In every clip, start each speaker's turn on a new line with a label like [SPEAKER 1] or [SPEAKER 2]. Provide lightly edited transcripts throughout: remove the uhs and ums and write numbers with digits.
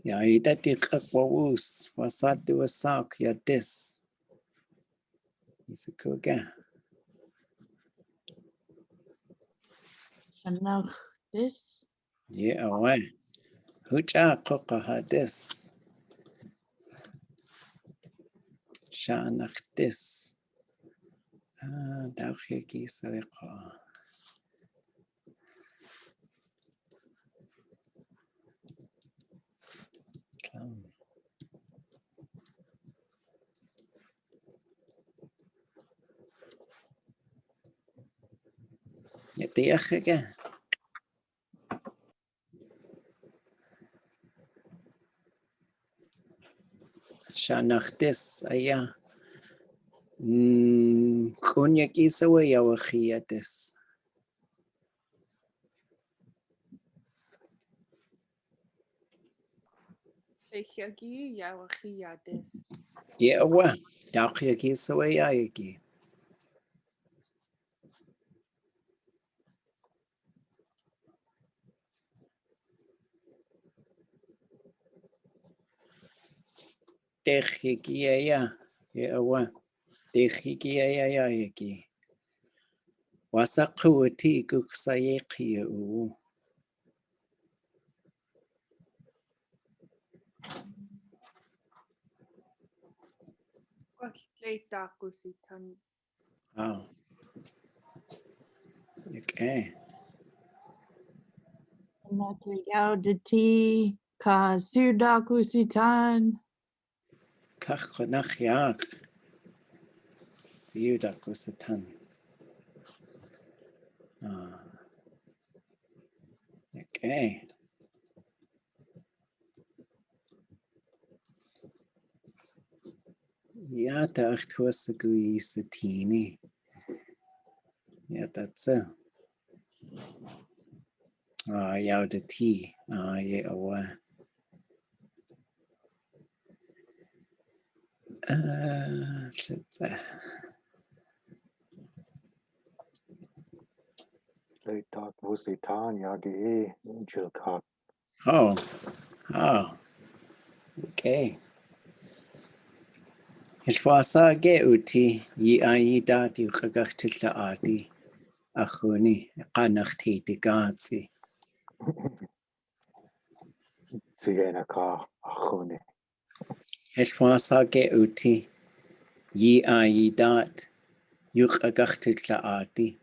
[SPEAKER 1] Ya idati qakwus wasati wasak ya des. Isikuga.
[SPEAKER 2] Shanach this.
[SPEAKER 1] Yeah, away. Hucha qoqa des. Shanach des. Dauchiki sawiqa. Yatiachiga. Shanach des aya. Kunyaki sawa yawakhia des.
[SPEAKER 3] Echagi yawachi des.
[SPEAKER 1] Yeah, awa. Dauchiki sawa yayaki. Techiki ya. Yeah, awa. Techiki ya yaki. Wasakuati kuksayeki u.
[SPEAKER 3] Quatletakusitan.
[SPEAKER 1] Oh. Okay.
[SPEAKER 2] Naklayaudati ka sirdakusitan.
[SPEAKER 1] Kachnachiak. Siudakusatan. Ah. Okay. Ja, dacht was a guisatini. Yeah, that's it. Ah, yeah, the tea. Ah, yeah, awa. Let's
[SPEAKER 4] Leitak wusitan yagi jilkat.
[SPEAKER 1] Oh. Okay. Ilfasa ge uti yi aida di khagachtilla adi. Akhuni qanakhti di gáasʼ.
[SPEAKER 4] Sigena ka achune.
[SPEAKER 1] Ilfasa ge uti yi aidat yukhagachtilla adi.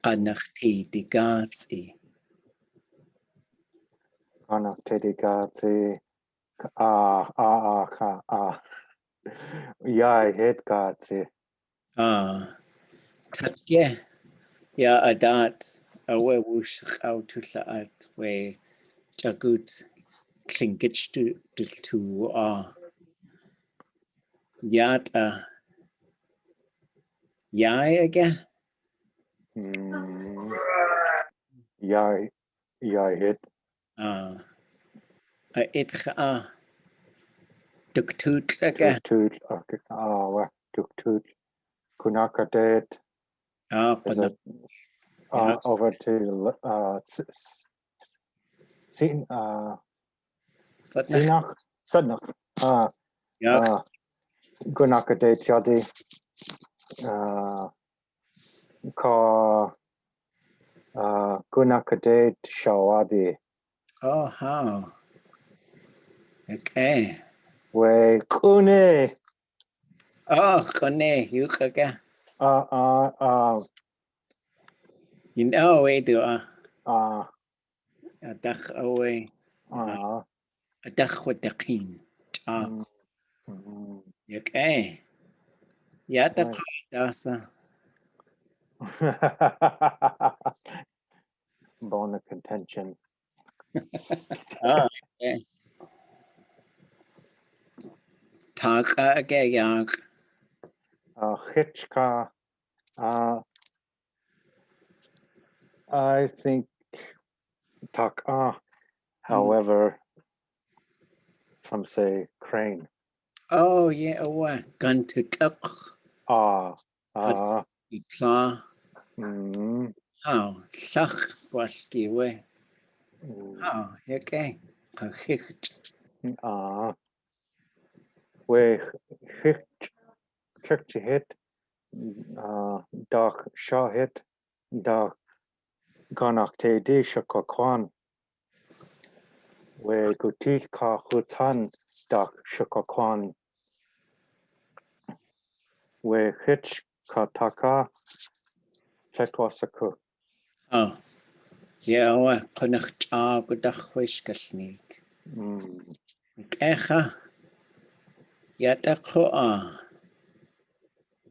[SPEAKER 1] Qanakhti di gáasʼ.
[SPEAKER 4] Kana tedigati ka Yai het gati.
[SPEAKER 1] Ah. Tatge. Ya adat awe wush khautulla at we jagut Tlingit tu yata yai again.
[SPEAKER 4] Yai het.
[SPEAKER 1] Itcha duktut again.
[SPEAKER 4] Duktut. Kunakadet. Is it over to Sinach? Sadnach. Kunakadet yadi. Ka Kunakadet shawadi.
[SPEAKER 1] Oh, how? Okay.
[SPEAKER 4] We kune.
[SPEAKER 1] Oh, kone, you again. You know, we do. Adach away. Adach with the king. Okay. Yata dasa.
[SPEAKER 4] Bone of contention.
[SPEAKER 1] Okay. Taka again.
[SPEAKER 4] Hitchka. I think tak. However, some say crane.
[SPEAKER 1] Oh yeah, what? Gun to tuck. Itla. How? Sach waski way. Oh, okay. Kachicht.
[SPEAKER 4] we hit dach shahit dach ganakte di shakakwan we gutit ka hutan dach shakakwan we hitch kataka chetwasaku.
[SPEAKER 1] Oh, yeah, well, connacht go dachwish galsnig. Echa, yata ko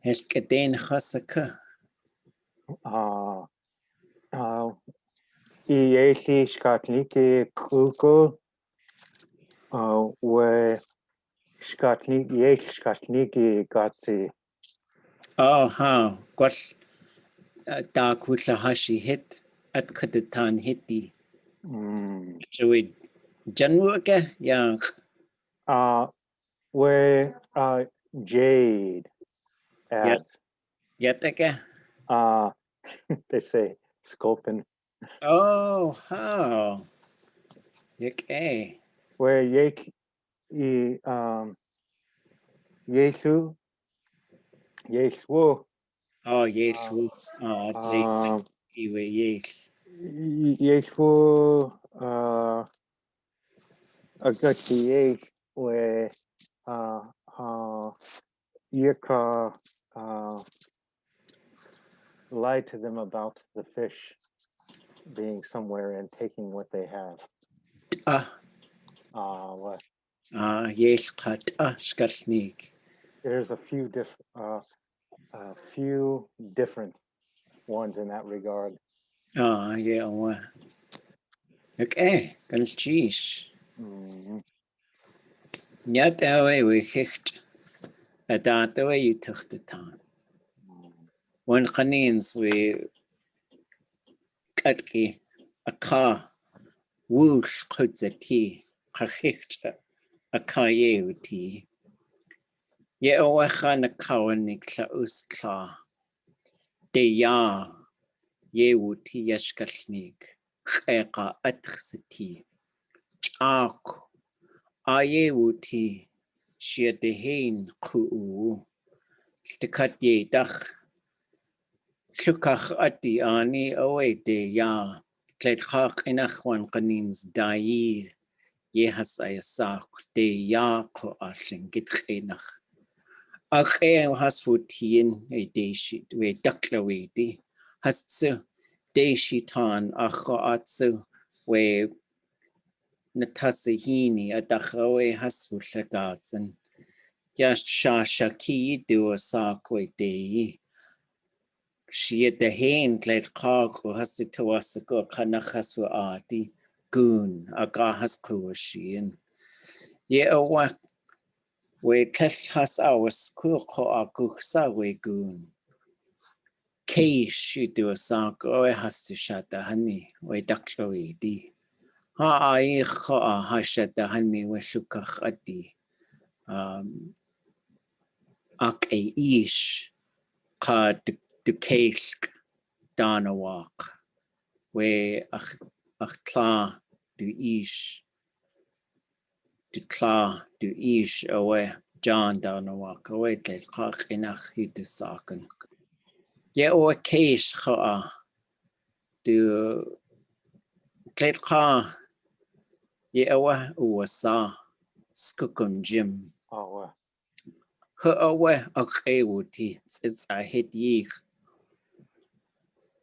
[SPEAKER 1] Hesh kadeen chasaka.
[SPEAKER 4] Iesi skatniki kuku we skatniki gatsi.
[SPEAKER 1] Oh, how, gwall da kwlla hashi hit at kadatan hiti. So we janwaka, yeah.
[SPEAKER 4] We jade ads.
[SPEAKER 1] Yataka.
[SPEAKER 4] They say sculpin.
[SPEAKER 1] Oh, how. Okay.
[SPEAKER 4] Where yesu
[SPEAKER 1] Oh, yes. Take yes.
[SPEAKER 4] yesu agati where Yirka lied to them about the fish being somewhere and taking what they have. What?
[SPEAKER 1] Yes, cut. Skalsnig.
[SPEAKER 4] There's a few different ones in that regard.
[SPEAKER 1] Yeah, well. Okay, kan cheese. Niet away we hicht. A dat away you took the time. When canines we katki a car woosh kuts a tea. Kahicht a kaye tea. Ye awachan a kawanik la uskla. De ya ye wuti yashkalsnig. Eka atxiti. Chak. Aye wuti. Shia de hain kuu. Stikat ye dach. Llukach ati ani away de ya. Kleidchach inachwan kanins dai. Ye has ayasak de ya ko Tlingit chenach. Ach has wutin e deshi we daklawedi. Has tsu deshi tan acho atsu we natasahini adachawe has wutlagazen. Just shashaki do a sak we dei. She at the hand glad kago has to us a go kanachas wa ati goon a gahas kuashin. Ye a wak we has our school a guksa we goon. Keish she do a sak o has to shut the honey we dakloe di. Ha I hashat the honey we shukach adi. Ak a ish ka du keisk. Dana walk, where ach kla do ish, do kla do ish away, John dana walk away, let kach inach hit the saken. Ye o case cha do let ka ye awa uwasa skukun Jim. Her away ach ewuti, it's a hit ye.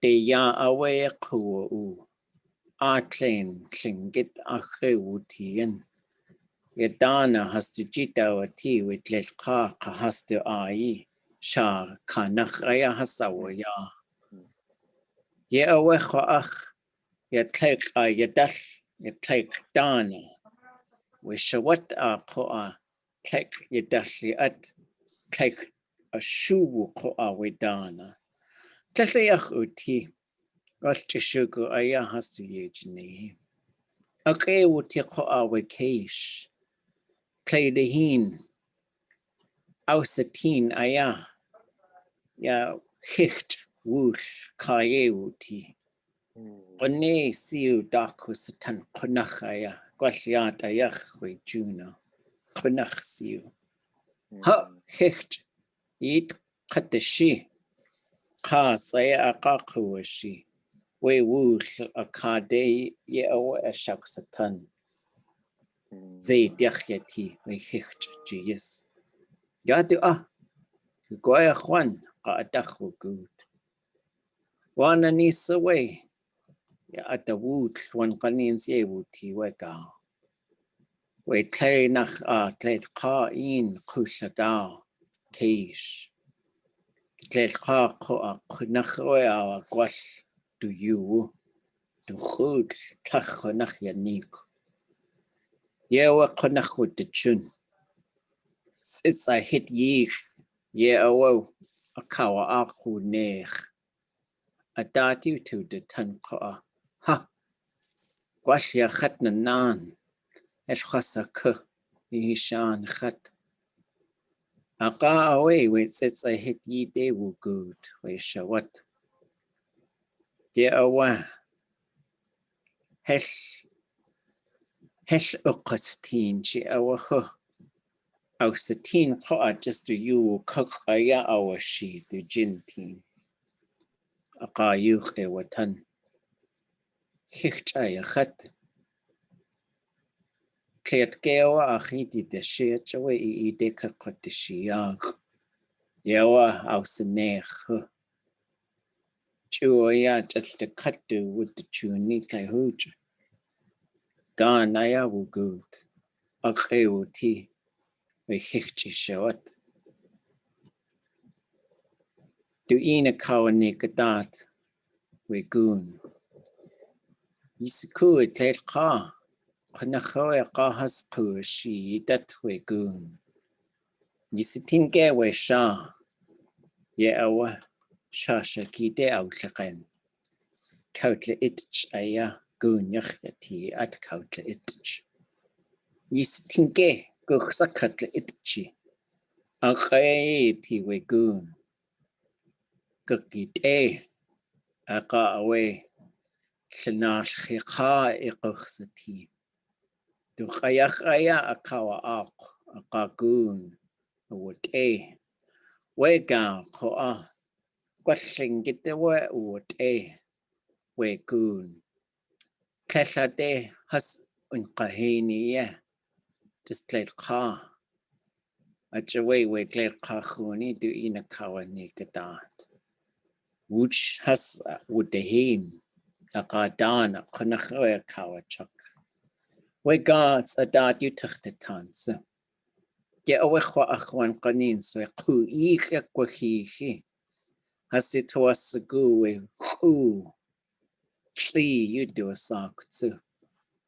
[SPEAKER 1] De ya away ku. Tlingit łuti Yadana has to jita ati with lechka has to ai sha kanachaya hasawa ya. Ye awecha ach ya tlek ya tlek dana. We shawat a koa tlek yadashli at tlek a shubu koa we dana. Tlek uti. Rastishugu aya has to yejni. Okay, wuti koa we keish. Kleidehin. Ausatin aya. Ya hicht wush kaye wuti. Kone siu daku satan konachaya. gwalliad ayach we juna. Chynach siw. Ha, hecht. Eid katashi. Khas ay aqaqwashi. We wul a kade ye awa a shaksatan. Zay diakheti we hecht jis. Yadu Goya Juan qaadakhu good. Wana nisa way. Ya at the wood one canins ye wuti wega. We clay nach tlet ka in kushaga keish. Tlet ka ko nach oya gwash do you do good tach nach yanik. Yewa konach with the chun. Since I hit ye awo a kawa akhu nech. A dati to the tan ka. Ha! Gwashia khatna nan. Et khasa k. Ishan khat. Aqa away with sets I hit ye de wu good. We shawat. De awa. Hesh uqastin chi awa hu. Au satin ka just to you cook aya awa shi to jintin. Aqa yuch e watan. Hichaya khat. Cleat gawa achiti de shit away I deka kotishiag. Yawa au senech. Chuya just the cut with the tuni kai hooch. Gan aya wu good. Akeu ti. We hichi shawat. Do ina kawa nikadat. We goon. Yisiku it let ka. Kanahoya kahas ku she that we goon. Yisitinge we sha. Ye awa shasha kite outlaqan. Kautle itch aya goon yachati at kautle itch. Yisitinge go sakatle itchi. Akay ti we goon. Gukit aka away. Shanash khikha iqsati. Du khaya akawa ak akagoon. Would Wega ko Tlingit would we goon. Kashade has unkahini just let ka. At your way we let kahuni do in a kawa nikadat. Which has would the him a gardan konachwe kawa chuck. We gáasʼ a dad you took the tans. Get away kwa achwan kanins we ḳuwligáasʼ kwahihi. Has it was a go we you do a sock too.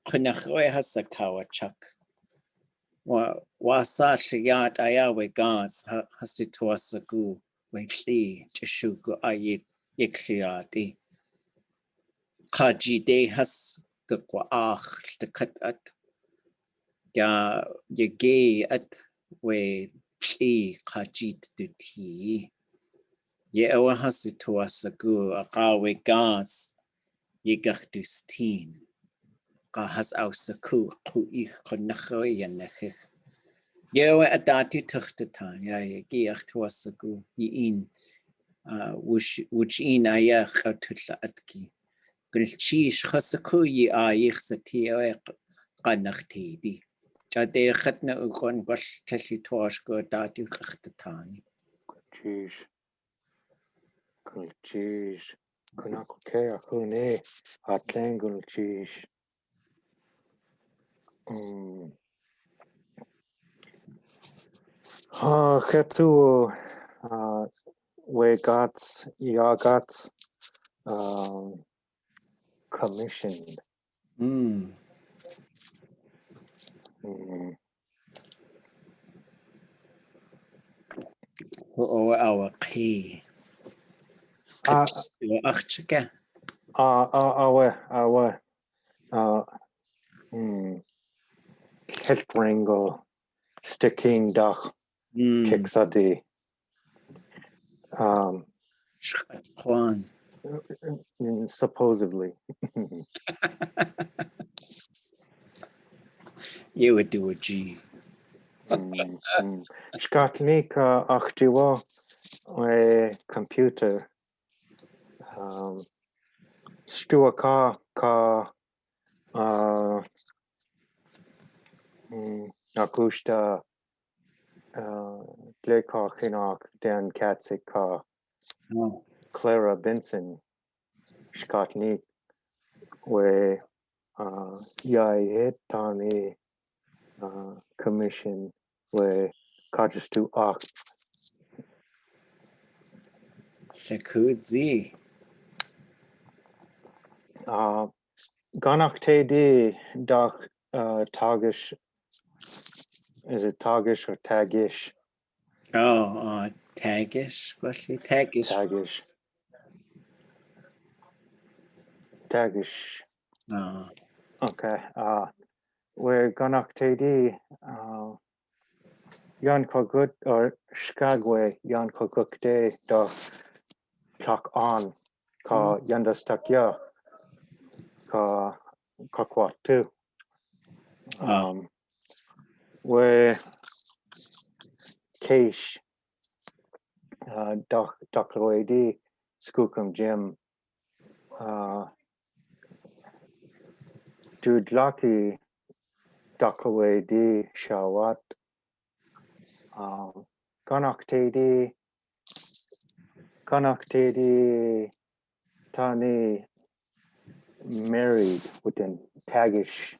[SPEAKER 1] Konachwe has a kawa chuck. Wasa shiyat ayawe gáasʼ has it was a go we chishugu ayit yikshiyati. Kaji de has gukwa the cut at. Ya gay at we kajit do tea. Ye awa has it to us a go a gáasʼ gáasʼ ye gach steen. Ka has aus a ḳuwligáasʼ konachwe yanachich. Ye awa a dati tuchtatan ya ye giach to us a go ye in which in aya chautla atki. Gulchish hasaku ye ayich sa tia qanachtidi. Jade khatna ukon wash tashi tosh go dati khachtatani.
[SPEAKER 4] Cheese. Kunakukea hune atlangul cheese. Ketu we got commissioned.
[SPEAKER 1] Our key. Achchika.
[SPEAKER 4] Our health wrangle sticking dach kicksati.
[SPEAKER 1] Juan.
[SPEAKER 4] Supposedly.
[SPEAKER 1] You would do a G.
[SPEAKER 4] Shkatnik achtiwa we computer. Stua ka akushta Gleka Chinak Dan Katsik ka
[SPEAKER 1] Oh,
[SPEAKER 4] Clara Benson Shkatnik we Yai Tani commission we Kajistu Ak
[SPEAKER 1] Shakudzi.
[SPEAKER 4] Ganak Tedi Dak Tagish. Is it Tagish or Tagish?
[SPEAKER 1] Oh, Tagish. What's the Tagish?
[SPEAKER 4] Tagish. Tagish.
[SPEAKER 1] Oh,
[SPEAKER 4] Okay. We're Ganak Tedi Yan Kogut or Skagwe Yan Kogukde da Chak on Ka Yanda Stakya Ka Kakwatu. We Keish Dakloedi Skookum Jim Dudlaki Dakloedi Shawat Ganaktedi Tani married within Tagish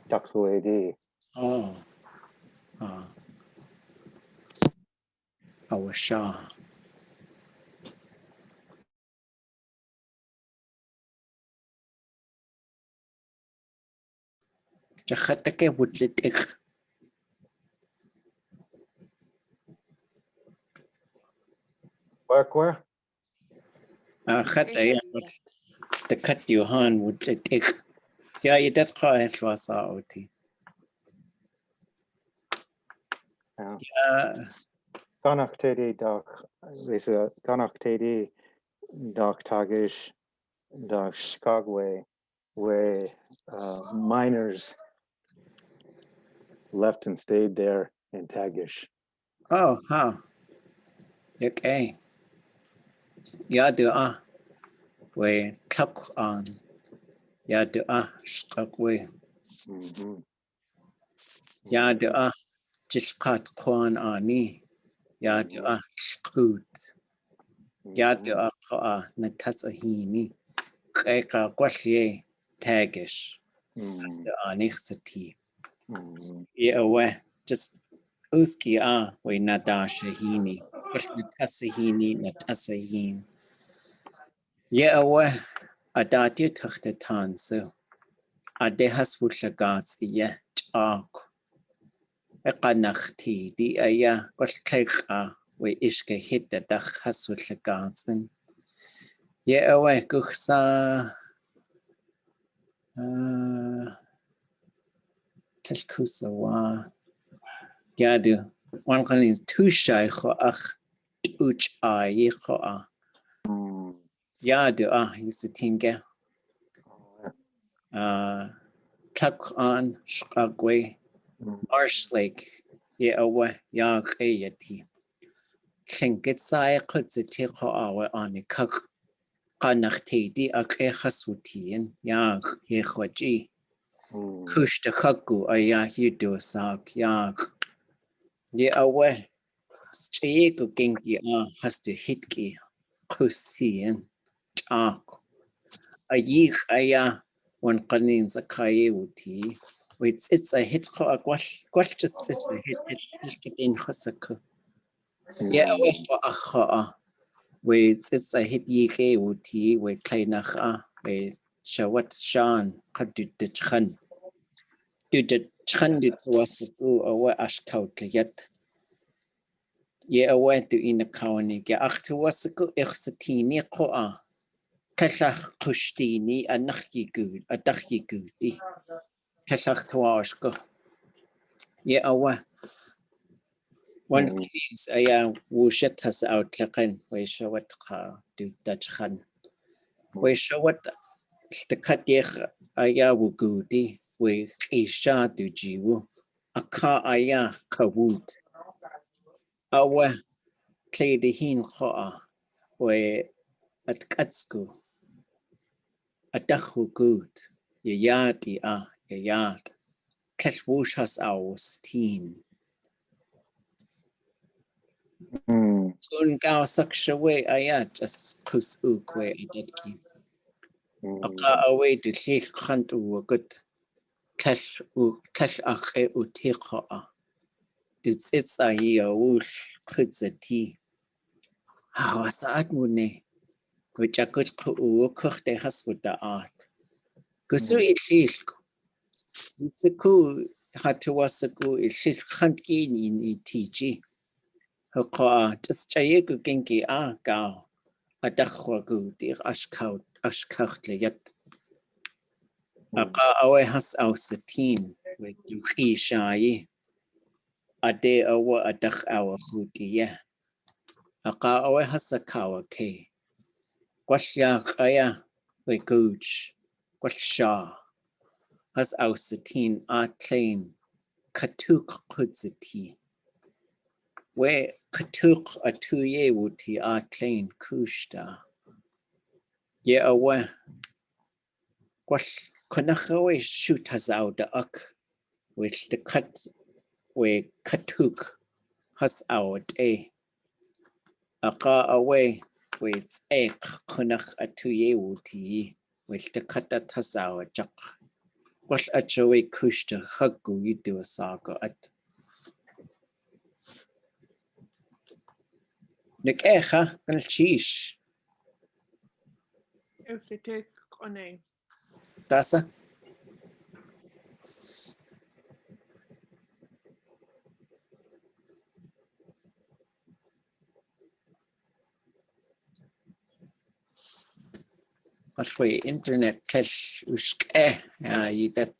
[SPEAKER 4] Dakloedi.
[SPEAKER 1] oh. Oh, Shah. Jachatake would let it.
[SPEAKER 4] Where?
[SPEAKER 1] Khata, the cut your hand would let it. Yeah, you did call it was out. Yeah.
[SPEAKER 4] Ganaktedi Dak is a Ganaktedi Dak Tagish Dak Skagwe where miners left and stayed there in Tagish.
[SPEAKER 1] Oh, huh. Okay. Yeah, do we tuck on. Yeah, do stuck way. Yeah, do just cut corn on me. Yeah, do scoot. Yeah, do natasahini. Kaka quashi tagish. That's the anixity. Yeah, we just uski we nadashahini. But natasahini, natasahin. Yeah, we adati tuchtan so. Adehas ḥuwligáasʼ yeah, ch'ak. Eqanakhti di aya qoltleqa we ishke hita dach has ḥuwligáasʼ. Yeah, we kuxsa Telkusawa. Yadu. One can is two shy choach uch I choa. Yadu is the tinga. Tuck on Skagwe. Marsh Lake. Yeah, we yag ayati. Tlingit sai kutziti choa on the cook. Kanachti di ak ehasutin yag yechwaji. Kush the kaku aya yudu sak yag. Yeah, we Chico Genki has to hitki Kusian Chak. A yeek aya one canins a kayuti. It's a hit for a quash just a hit in Hosaku. Yeah, for a ha. It's a hit ye uti with Klainacha with Shawat Shan Kadu the Chan. Do the Chan to was or Ashkout yet. Yeah, went to in the county. After was a good exatini qoa. Kashach kushtini a nachki good, a dachi goody. Kashach toashko. Yeah, one cleans a wushet has out lakin, we show what do Dutch han. We show what the kat yech a yawu goody, we isha du jiwu aka aya kawut awa kledehin khoa we at katsku adakhu gut yayati yayat kashwushas aus teen un gao sakshawe ayat as kus ukwe adetki aka away du lich khant u gut kash akhe utiqa it's a wush kutzati hawasaat mune which a good kuchte has with the art kusu ishilk Siku hatuwasaku ishil khantkin in itiji Hoka just chayeku genki gao adachwagu dir ashkautle Aka awe has ausatin with yuki shayi ade awa adach awa hudiye Aka awe hasakawa ke Gwashya kaya we gooch Gwasha has ausatin atlain katuk kudzati we katuk atuye wuti atlain kushta ye awe Gwash konachawe shoot has out the uk which the cut we katuk has out aka away with ek konach atuye wuti which the cut that has out jak Wash achowe kushta hagu yidu saga at Nik echa gan chish
[SPEAKER 3] If it take on a
[SPEAKER 1] Tasa Ashway internet kesh ushke yidat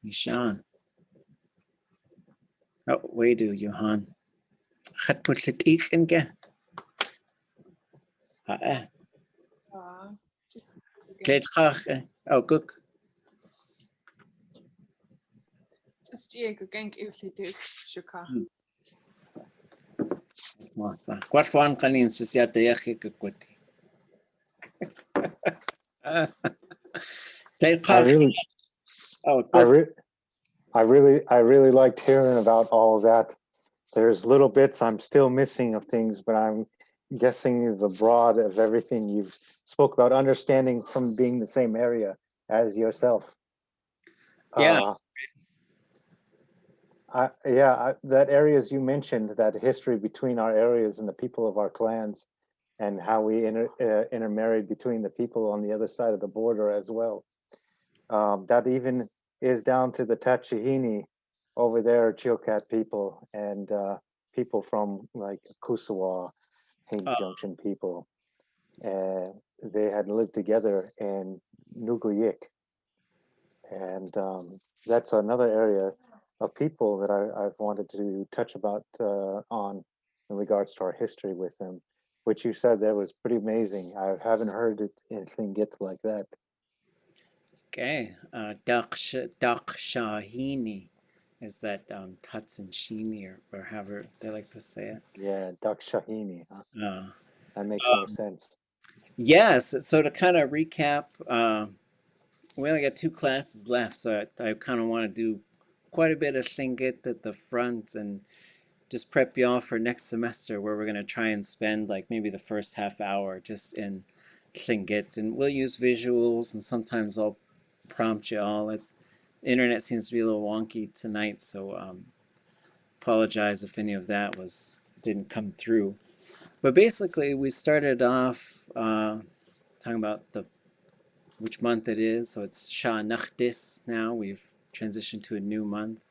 [SPEAKER 1] Ishan Oh way do Johan Khat put it ikenge Gled khach oh cook
[SPEAKER 3] just Diego gank if it take shuka.
[SPEAKER 1] Masa Kwat one kanins just yat yachi kukwati Gled khach Oh good
[SPEAKER 4] I really liked hearing about all of that. There's little bits I'm still missing of things, but I'm guessing the broad of everything you've spoke about understanding from being the same area as yourself.
[SPEAKER 1] Yeah.
[SPEAKER 4] That areas you mentioned, that history between our areas and the people of our clans, and how we intermarried between the people on the other side of the border as well. That even is down to the Tachihini over there, Chilkat people, and people from like Kusawa, Haines Junction people. They had lived together in Nuguyik. And that's another area of people that I've wanted to touch about on in regards to our history with them, which you said that was pretty amazing. I haven't heard it in Tlingit like that.
[SPEAKER 1] Okay, Dakshahini is that Tatsan Shini or however they like to say it.
[SPEAKER 4] Yeah, Dakshahini. Huh? That makes more sense.
[SPEAKER 1] Yes, so to kind of recap, we only got 2 classes left, so I kind of want to do quite a bit of Tlingit at the front and just prep you all for next semester where we're going to try and spend like maybe the first half hour just in Tlingit, and we'll use visuals and sometimes I'll prompt you all. The internet seems to be a little wonky tonight, so apologize if any of that didn't come through. But basically, we started off talking about which month it is. So it's Shah Nachdis now. We've transitioned to a new month.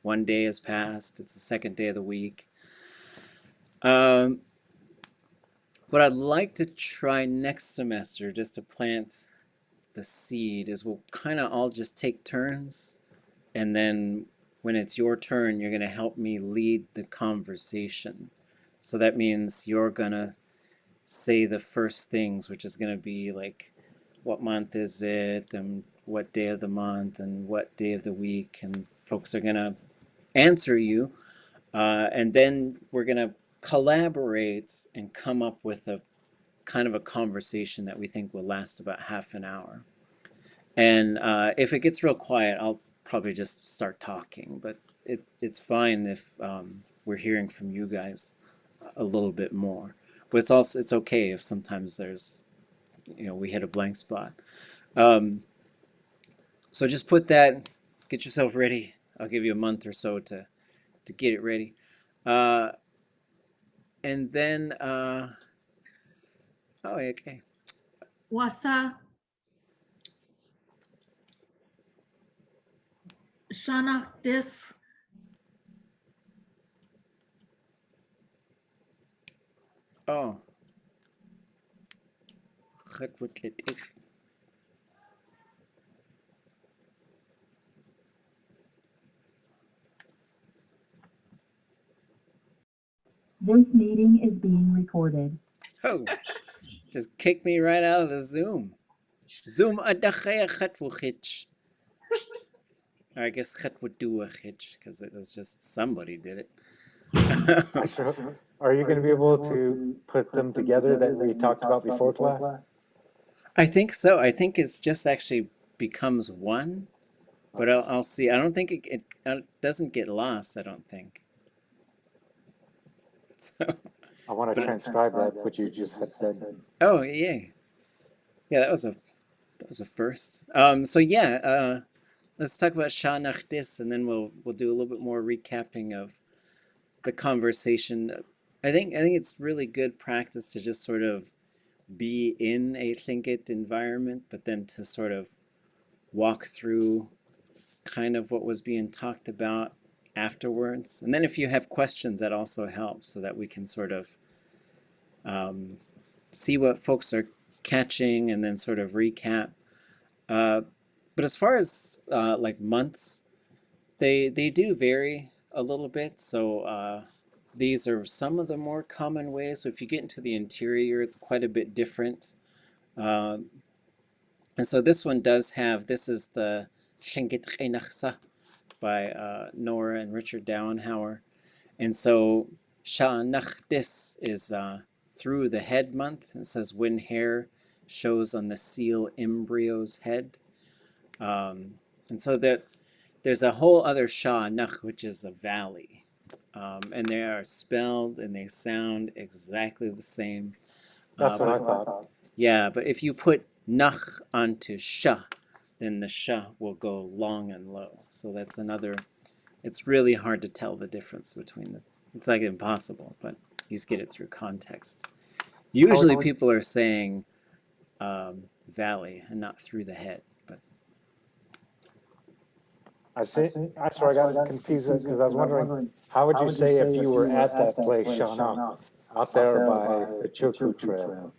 [SPEAKER 1] 1 day has passed. It's the 2nd day of the week. What I'd like to try next semester, just to plant the seed, is we'll kind of all just take turns, and then when it's your turn, you're going to help me lead the conversation. So that means you're going to say the first things, which is going to be like, what month is it, and what day of the month and what day of the week, and folks are going to answer you. And then we're going to collaborate and come up with a kind of a conversation that we think will last about half an hour. And if it gets real quiet, I'll probably just start talking, but it's fine if we're hearing from you guys a little bit more. But it's okay if sometimes there's, we hit a blank spot. So just put that, get yourself ready. I'll give you a month or so to get it ready. And then, oh, okay.
[SPEAKER 5] Wasa Shanaktis
[SPEAKER 1] Oh. ḵuwligáasʼ.
[SPEAKER 6] This meeting is being recorded.
[SPEAKER 1] Oh, just kick me right out of the Zoom. Zoom adachaya ḵuwligáasʼ. Or I guess ḵuwligáasʼ, because it was just somebody did it.
[SPEAKER 4] Are you going to be able to put them together that we talked about before class?
[SPEAKER 1] I think so. I think it's just actually becomes one, but I'll see. I don't think it doesn't get lost, I don't think. So,
[SPEAKER 4] I want to transcribe that, what you just had said.
[SPEAKER 1] oh, yay. Yeah, that was a first. So yeah, let's talk about Shanachtis, and then we'll do a little bit more recapping of the conversation. I think it's really good practice to just sort of be in a Tlingit environment, but then to sort of walk through kind of what was being talked about afterwards. And then if you have questions, that also helps, so that we can sort of see what folks are catching and then sort of recap. But as far as like months, they do vary a little bit. So these are some of the more common ways. So if you get into the interior, it's quite a bit different. And so this one does have, this is the Tlingit gáasʼ by Nora and Richard Dowenhauer. And so Shanachtis is through the head month. It says when hair shows on the seal embryo's head. And so there's a whole other Shanach, which is a valley. And they are spelled and they sound exactly the same.
[SPEAKER 4] That's what I thought.
[SPEAKER 1] Yeah, but if you put nach onto sha, then the sha will go long and low. So that's another, it's really hard to tell the difference between the, it's like impossible, but you just get it through context. Usually people are saying valley and not through the head. But
[SPEAKER 4] I'm sorry, I got confused because I was wondering, how would you say if you were at that place, Shana, out there by the Chuku Trail?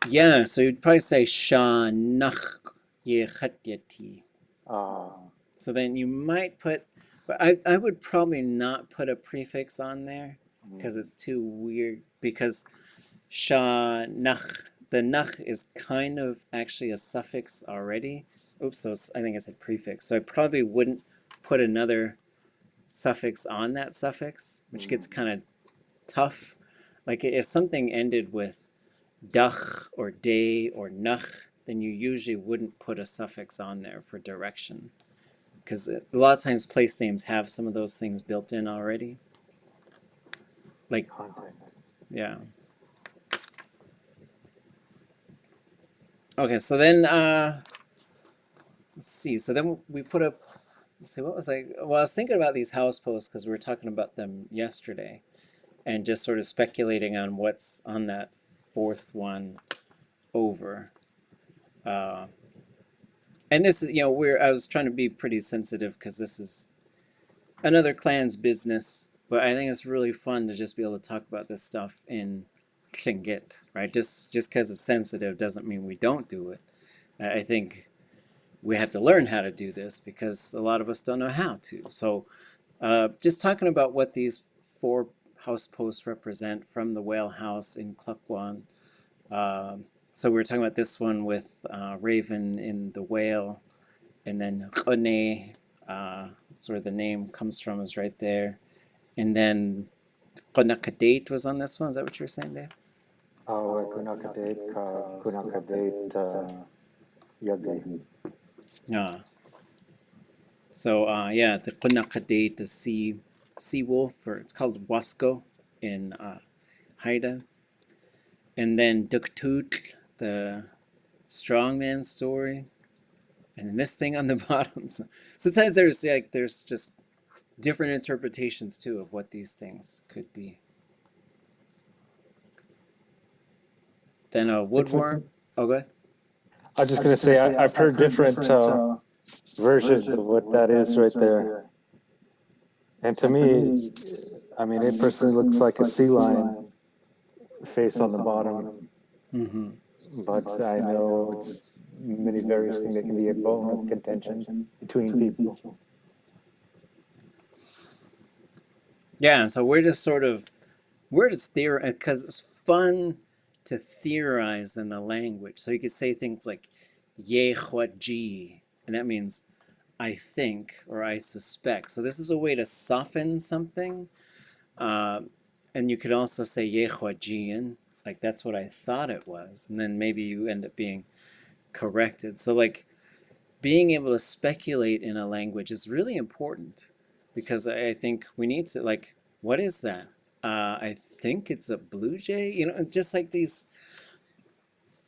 [SPEAKER 1] yeah, so you'd probably say Shanach Yechatyati. So then you might put, but I would probably not put a prefix on there because it's too weird, because Shanach, the nach is kind of actually a suffix already. Oops, so I think I said prefix. So I probably wouldn't put another suffix on that suffix, which gets kind of tough. Like if something ended with dach or day or nach, then you usually wouldn't put a suffix on there for direction, because a lot of times place names have some of those things built in already. Like, yeah. Okay, so then let's see. So then we put up, let's see, what was I? Well, I was thinking about these house posts because we were talking about them yesterday, and just sort of speculating on what's on that fourth one over. And this is, I was trying to be pretty sensitive because this is another clan's business, but I think it's really fun to just be able to talk about this stuff in Tlingit, right? Just because it's sensitive doesn't mean we don't do it. I think we have to learn how to do this because a lot of us don't know how to. So just talking about what these 4 house posts represent from the whale house in Tlingit. So we were talking about this one with raven in the whale, and then ḳuwligáasʼ, that's where the name comes from, is right there. And then ḳuwligáasʼ was on this one. Is that what you were saying, Dave?
[SPEAKER 4] Yagi.
[SPEAKER 1] So yeah, the ḳuwligáasʼ, the sea wolf, or it's called wasco in Haida. And then Duktut, the strongman story. And then this thing on the bottom. So sometimes there's just different interpretations too of what these things could be. Then a woodworm. Oh, go ahead.
[SPEAKER 4] I was just going to say, I've heard different versions of what that is right there. And to me, I mean, it personally looks like a sea lion face on the bottom.
[SPEAKER 1] Mm-hmm.
[SPEAKER 4] But I know it's many various things that can be a bone of contention between people.
[SPEAKER 1] Yeah, so we're just theorizing, because it's fun to theorize in the language. So you could say things like "ye-hwa-ji," and that means I think or I suspect. So this is a way to soften something. And you could also say "ye-hwa-jian," like that's what I thought it was, and then maybe you end up being corrected. So like being able to speculate in a language is really important, because I think we need to, like, what is that? I think it's a blue jay, just like these,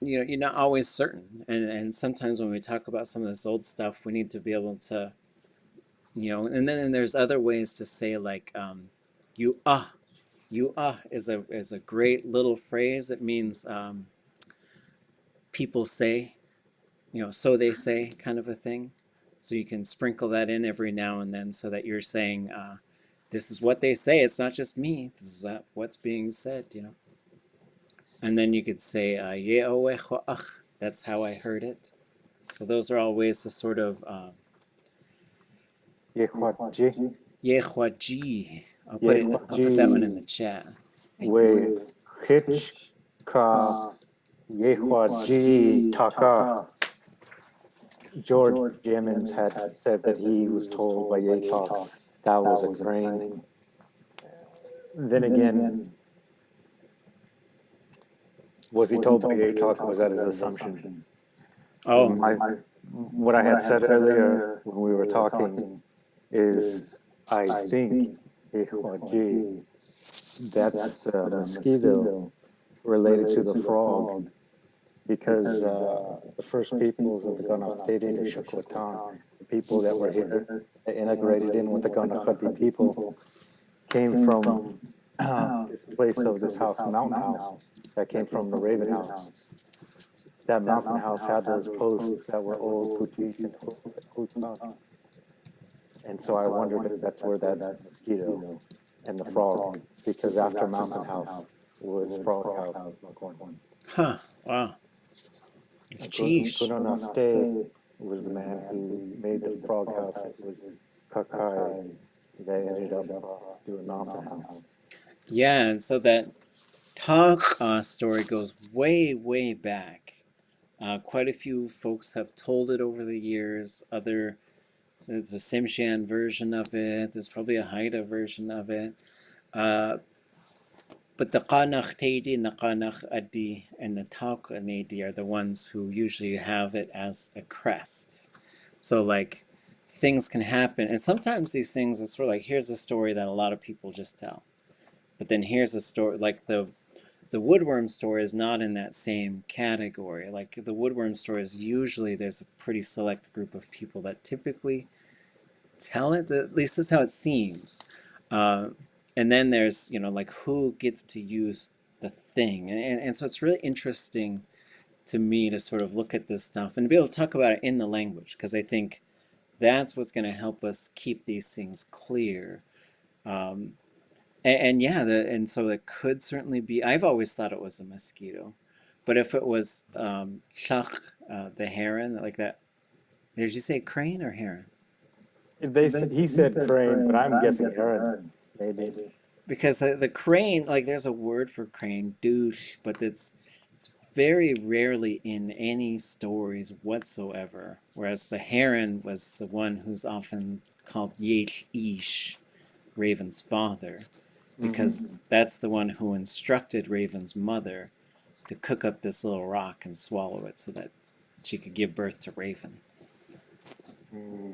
[SPEAKER 1] you're not always certain. And sometimes when we talk about some of this old stuff, we need to be able to, and then there's other ways to say, like, you is a great little phrase. It means people say, so they say, kind of a thing. So you can sprinkle that in every now and then, so that you're saying, this is what they say. It's not just me. This is what's being said, And then you could say, ye-o-we-hwa-ach. That's how I heard it. So those are all ways to sort of...
[SPEAKER 4] Ye-hwa-ji.
[SPEAKER 1] Ye-hwa-ji. I'll put that one in the chat.
[SPEAKER 4] We hitch ka ye-hwa-ji taka. George Emmons had said that he was told by Yetok that was a crane. Then again, was he told by Yetok, or was that his assumption?
[SPEAKER 1] Oh.
[SPEAKER 4] What I had said earlier when we were talking is, I think Yehuaji, that's the mosquito related to the frog, because the first peoples of the Ganakhtedi, the Shakwatan, the people that were here, that integrated in with the Ganakhati people, came from this place of this house, Mountain House, that came from the Raven House. That Mountain House had those posts that were old Kuchich and Hutzak. And so I wondered if that's where that mosquito and the frog, because after Mountain House was Frog House.
[SPEAKER 1] Huh, wow.
[SPEAKER 4] Kunonaste was the man who made the Frog House. It was Kakai. They ended up doing Mountain House.
[SPEAKER 1] Yeah, and so that talk story goes way, way back. Quite a few folks have told it over the years. There's a Simshan version of it. There's probably a Haida version of it. But the gáasʼ and the gáasʼ and the táuq'nedi are the ones who usually have it as a crest. So like things can happen. And sometimes these things, it's sort of like, here's a story that a lot of people just tell. But then here's a story, like the woodworm story is not in that same category. Like the woodworm story is usually, there's a pretty select group of people that typically tell it. At least that's how it seems. And then there's, like who gets to use the thing. And so it's really interesting to me to sort of look at this stuff and be able to talk about it in the language, because I think that's what's going to help us keep these things clear. And so it could certainly be, I've always thought it was a mosquito, but if it was tlak, the heron, like that, did you say crane or heron?
[SPEAKER 4] He said crane, but I'm guessing heron, maybe.
[SPEAKER 1] Because the crane, like there's a word for crane, douche, but it's very rarely in any stories whatsoever, whereas the heron was the one who's often called gáasʼ ish, Raven's father, because that's the one who instructed Raven's mother to cook up this little rock and swallow it so that she could give birth to Raven.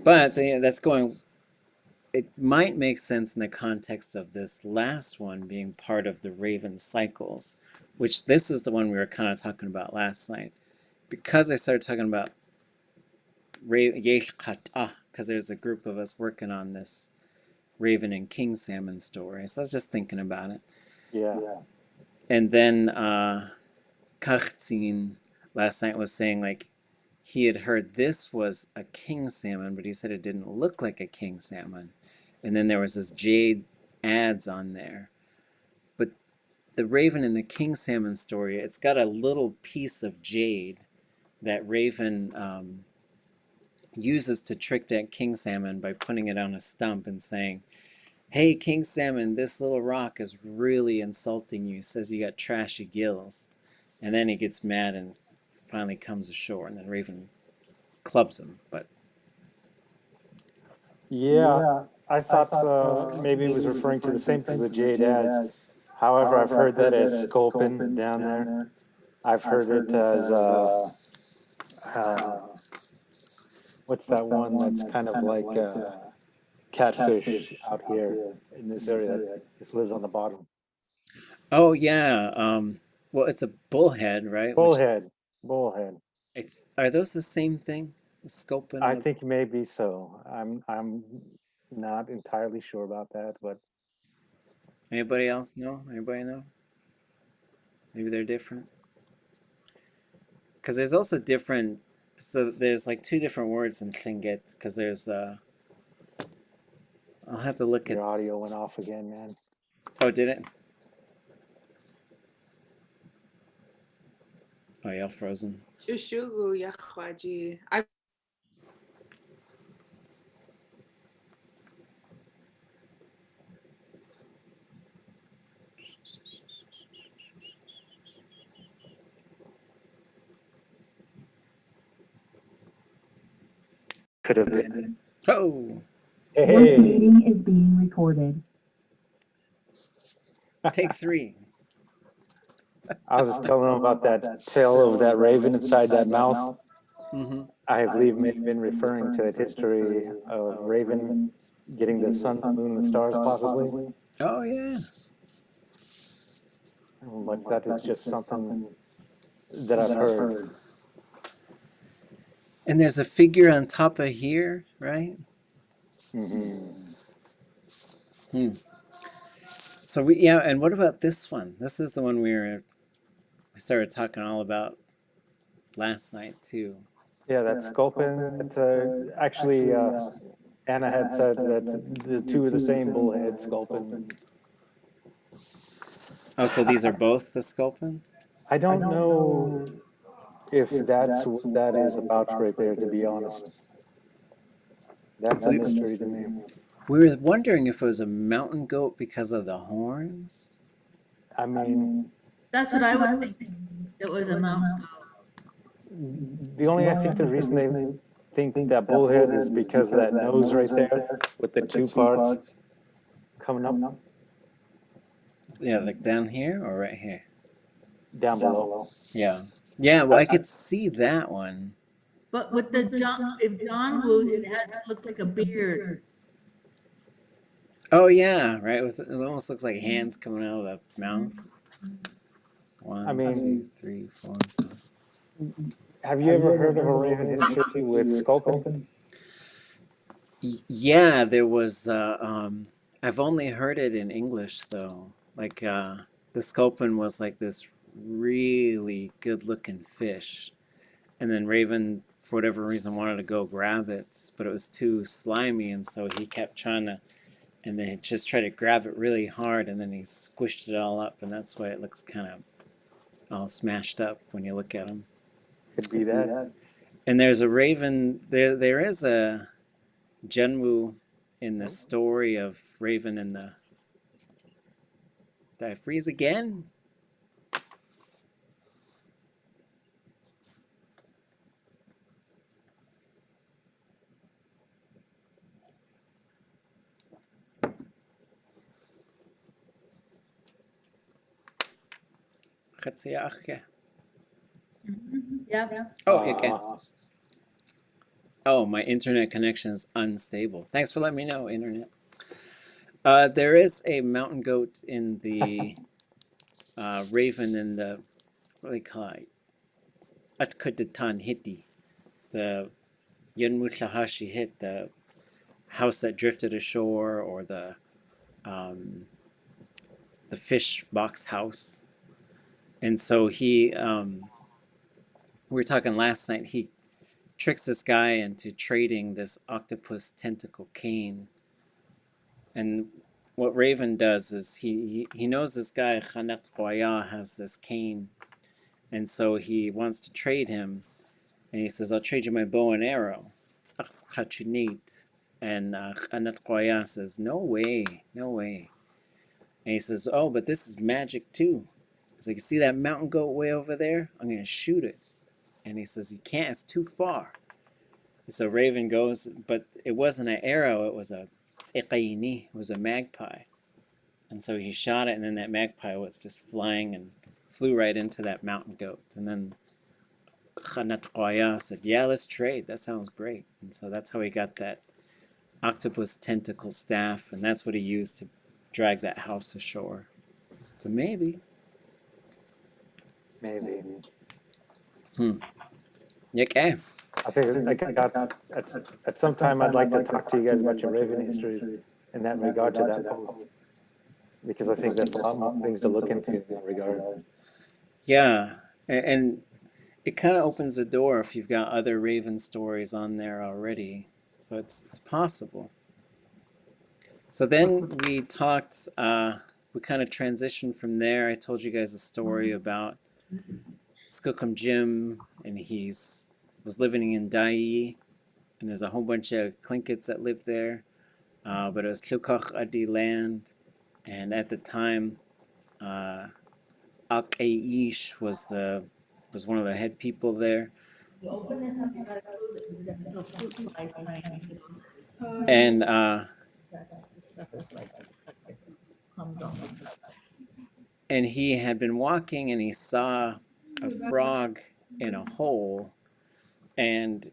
[SPEAKER 1] But that's going, it might make sense in the context of this last one being part of the Raven cycles, which this is the one we were kind of talking about last night. Because I started talking about because there's a group of us working on this Raven and King Salmon story. So I was just thinking about it.
[SPEAKER 4] Yeah.
[SPEAKER 1] And then Kachtzin last night was saying like he had heard this was a king salmon, but he said it didn't look like a king salmon. And then there was this jade ads on there. But the Raven and the king salmon story, it's got a little piece of jade that Raven uses to trick that king salmon by putting it on a stump and saying, "Hey, king salmon, this little rock is really insulting you. Says you got trashy gills." And then he gets mad and finally comes ashore, and then Raven clubs him. But
[SPEAKER 4] Yeah, I thought maybe it was referring to the same thing with jade ads. However, I've heard that as sculpin down there. I've heard it as what's that one that's kind of like catfish out here in this area that just lives on the bottom.
[SPEAKER 1] oh yeah, well it's a bullhead, right?
[SPEAKER 4] Bullhead. Bullhead.
[SPEAKER 1] Are those the same thing? The sculpin?
[SPEAKER 4] I think maybe so. I'm not entirely sure about that, but
[SPEAKER 1] Anybody else know? Anybody know? Maybe they're different. Because there's also different. So there's like two different words in Tlingit. Because there's I'll have to look
[SPEAKER 4] your
[SPEAKER 1] at.
[SPEAKER 4] audio went off again, man.
[SPEAKER 1] Oh, did it? Oh, y'all frozen.
[SPEAKER 3] Shushugu Yahwaji. I
[SPEAKER 4] Could have been.
[SPEAKER 1] Oh,
[SPEAKER 6] This
[SPEAKER 4] Hey,
[SPEAKER 6] meeting is being recorded.
[SPEAKER 1] take 3.
[SPEAKER 4] I was just telling them about that tail of that raven inside that mouth.
[SPEAKER 1] Mm-hmm.
[SPEAKER 4] I believe may have been referring to that history of Raven getting the sun, the moon, the stars, possibly.
[SPEAKER 1] Oh yeah.
[SPEAKER 4] But that is just something that I've heard.
[SPEAKER 1] And there's a figure on top of here, right?
[SPEAKER 4] Mm-hmm.
[SPEAKER 1] So and what about this one? This is the one we started talking all about last night too.
[SPEAKER 4] Yeah, that's sculpin. It's actually Anna had said that the two are the same bullhead sculpin.
[SPEAKER 1] Oh, so these are both the sculpin?
[SPEAKER 4] I don't know if that's what that is about right there, to be honest. That's a mystery to me.
[SPEAKER 1] We were wondering if it was a mountain goat because of the horns.
[SPEAKER 4] I mean,
[SPEAKER 5] That's what I was thinking. It was a mountain
[SPEAKER 4] I think the reason they think that bullhead is because of that nose right there with the two parts coming up
[SPEAKER 1] Yeah, like down here or right here?
[SPEAKER 4] down below.
[SPEAKER 1] Yeah. Yeah, well, I could see that one.
[SPEAKER 5] But with the John, if John Woo, it looks like a beard.
[SPEAKER 1] Oh, yeah, right. It almost looks like hands coming out of the mouth. 1, 2, 3, 4.
[SPEAKER 4] Have you ever heard of a Raven history with sculpin?
[SPEAKER 1] Yeah, there was. I've only heard it in English though. Like the sculpin was like this really good-looking fish, and then Raven, for whatever reason, wanted to go grab it, but it was too slimy, and so he kept trying to, and then he just tried to grab it really hard, and then he squished it all up, and that's why it looks kind of all smashed up when you look at him.
[SPEAKER 4] Could be that.
[SPEAKER 1] And there's a Raven. There is a Genwu in the story of Raven and the. Did I freeze again?
[SPEAKER 5] Yeah.
[SPEAKER 1] Oh, okay. Oh, my internet connection is unstable. Thanks for letting me know, internet. There is a mountain goat in the raven in the, what do they call it? Atkudatan Hiti, the Yunmutlahashi hit, the house that drifted ashore, or the fish box house. And so we were talking last night, he tricks this guy into trading this octopus tentacle cane. And what Raven does is he knows this guy, gáasʼ, has this cane. And so he wants to trade him. And he says, I'll trade you my bow and arrow. And gáasʼ says, no way, no way. And he says, oh, but this is magic too. He's like, you see that mountain goat way over there? I'm going to shoot it. And he says, you can't, it's too far. And so Raven goes, but it wasn't an arrow, it was a tsiqayni, it was a magpie. And so he shot it, and then that magpie was just flying and flew right into that mountain goat. And then gáasʼ said, yeah, let's trade, that sounds great. And so that's how he got that octopus tentacle staff, and that's what he used to drag that house ashore. So maybe.
[SPEAKER 4] Maybe.
[SPEAKER 1] Okay.
[SPEAKER 4] I think at some time I'd like to talk to you guys about your Raven histories in that regard to that post, because I think that's a lot more things to look into in that regard.
[SPEAKER 1] Yeah, and it kind of opens the door if you've got other Raven stories on there already. So it's possible. So then we talked, we kind of transitioned from there. I told you guys a story about Skookum Jim, and was living in Dai, and there's a whole bunch of Tlingits that lived there, but it was Tlukach Adi land, and at the time, Ak'eish was one of the head people there.
[SPEAKER 5] You open this up, you gotta close it, because that little fruit fly is trying to get on.
[SPEAKER 1] And
[SPEAKER 5] This stuff is like comes on.
[SPEAKER 1] and he had been walking, and he saw a frog in a hole, and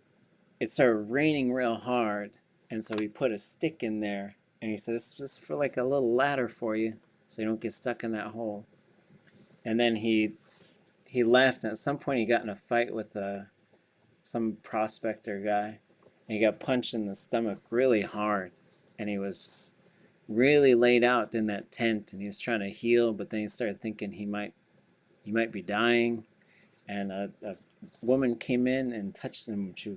[SPEAKER 1] it started raining real hard, and so he put a stick in there, and he said, this is for like a little ladder for you, so you don't get stuck in that hole. And then he left, and at some point he got in a fight with some prospector guy, and he got punched in the stomach really hard, and he was just really laid out in that tent, and he was trying to heal, but then he started thinking he might be dying, and a woman came in and touched him. She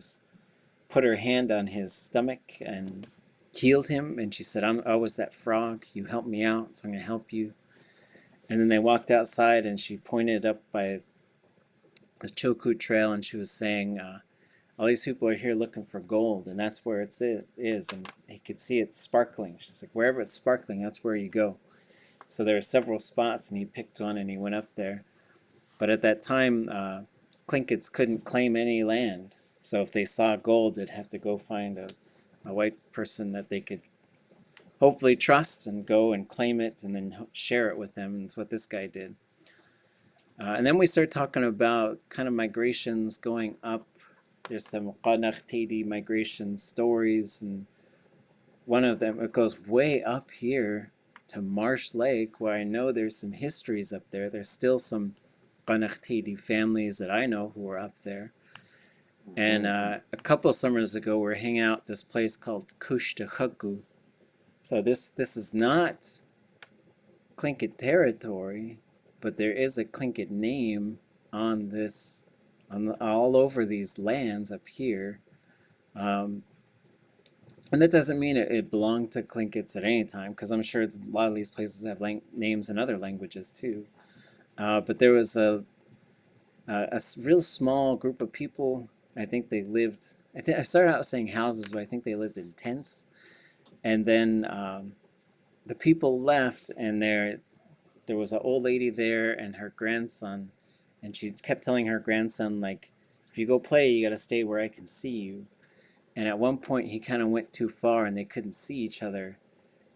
[SPEAKER 1] put her hand on his stomach and healed him, and she said, I was that frog, you helped me out, so I'm going to help you. And then they walked outside, and she pointed up by the Choku Trail, and she was saying, all these people are here looking for gold, and that's where it is. And he could see it sparkling. She's like, wherever it's sparkling, that's where you go. So there are several spots, and he picked one, and he went up there. But at that time, Tlingits couldn't claim any land. So if they saw gold, they'd have to go find a white person that they could hopefully trust and go and claim it and then share it with them. And that's what this guy did. And then we start talking about kind of migrations going up. There's some gáasʼ migration stories, and one of them, it goes way up here to Marsh Lake, where I know there's some histories up there. There's still some gáasʼ families that I know who are up there. And a couple of summers ago, we were hanging out at this place called ḳuwligáasʼ. So this is not Tlingit territory, but there is a Tlingit name on this, all over these lands up here. And that doesn't mean it belonged to Tlingits at any time, because I'm sure a lot of these places have names in other languages too. But there was a real small group of people. I think they lived, I started out saying houses, but I think they lived in tents. And then the people left, and there was an old lady there and her grandson, and she kept telling her grandson, like, if you go play, you got to stay where I can see you. And at one point he kind of went too far, and they couldn't see each other.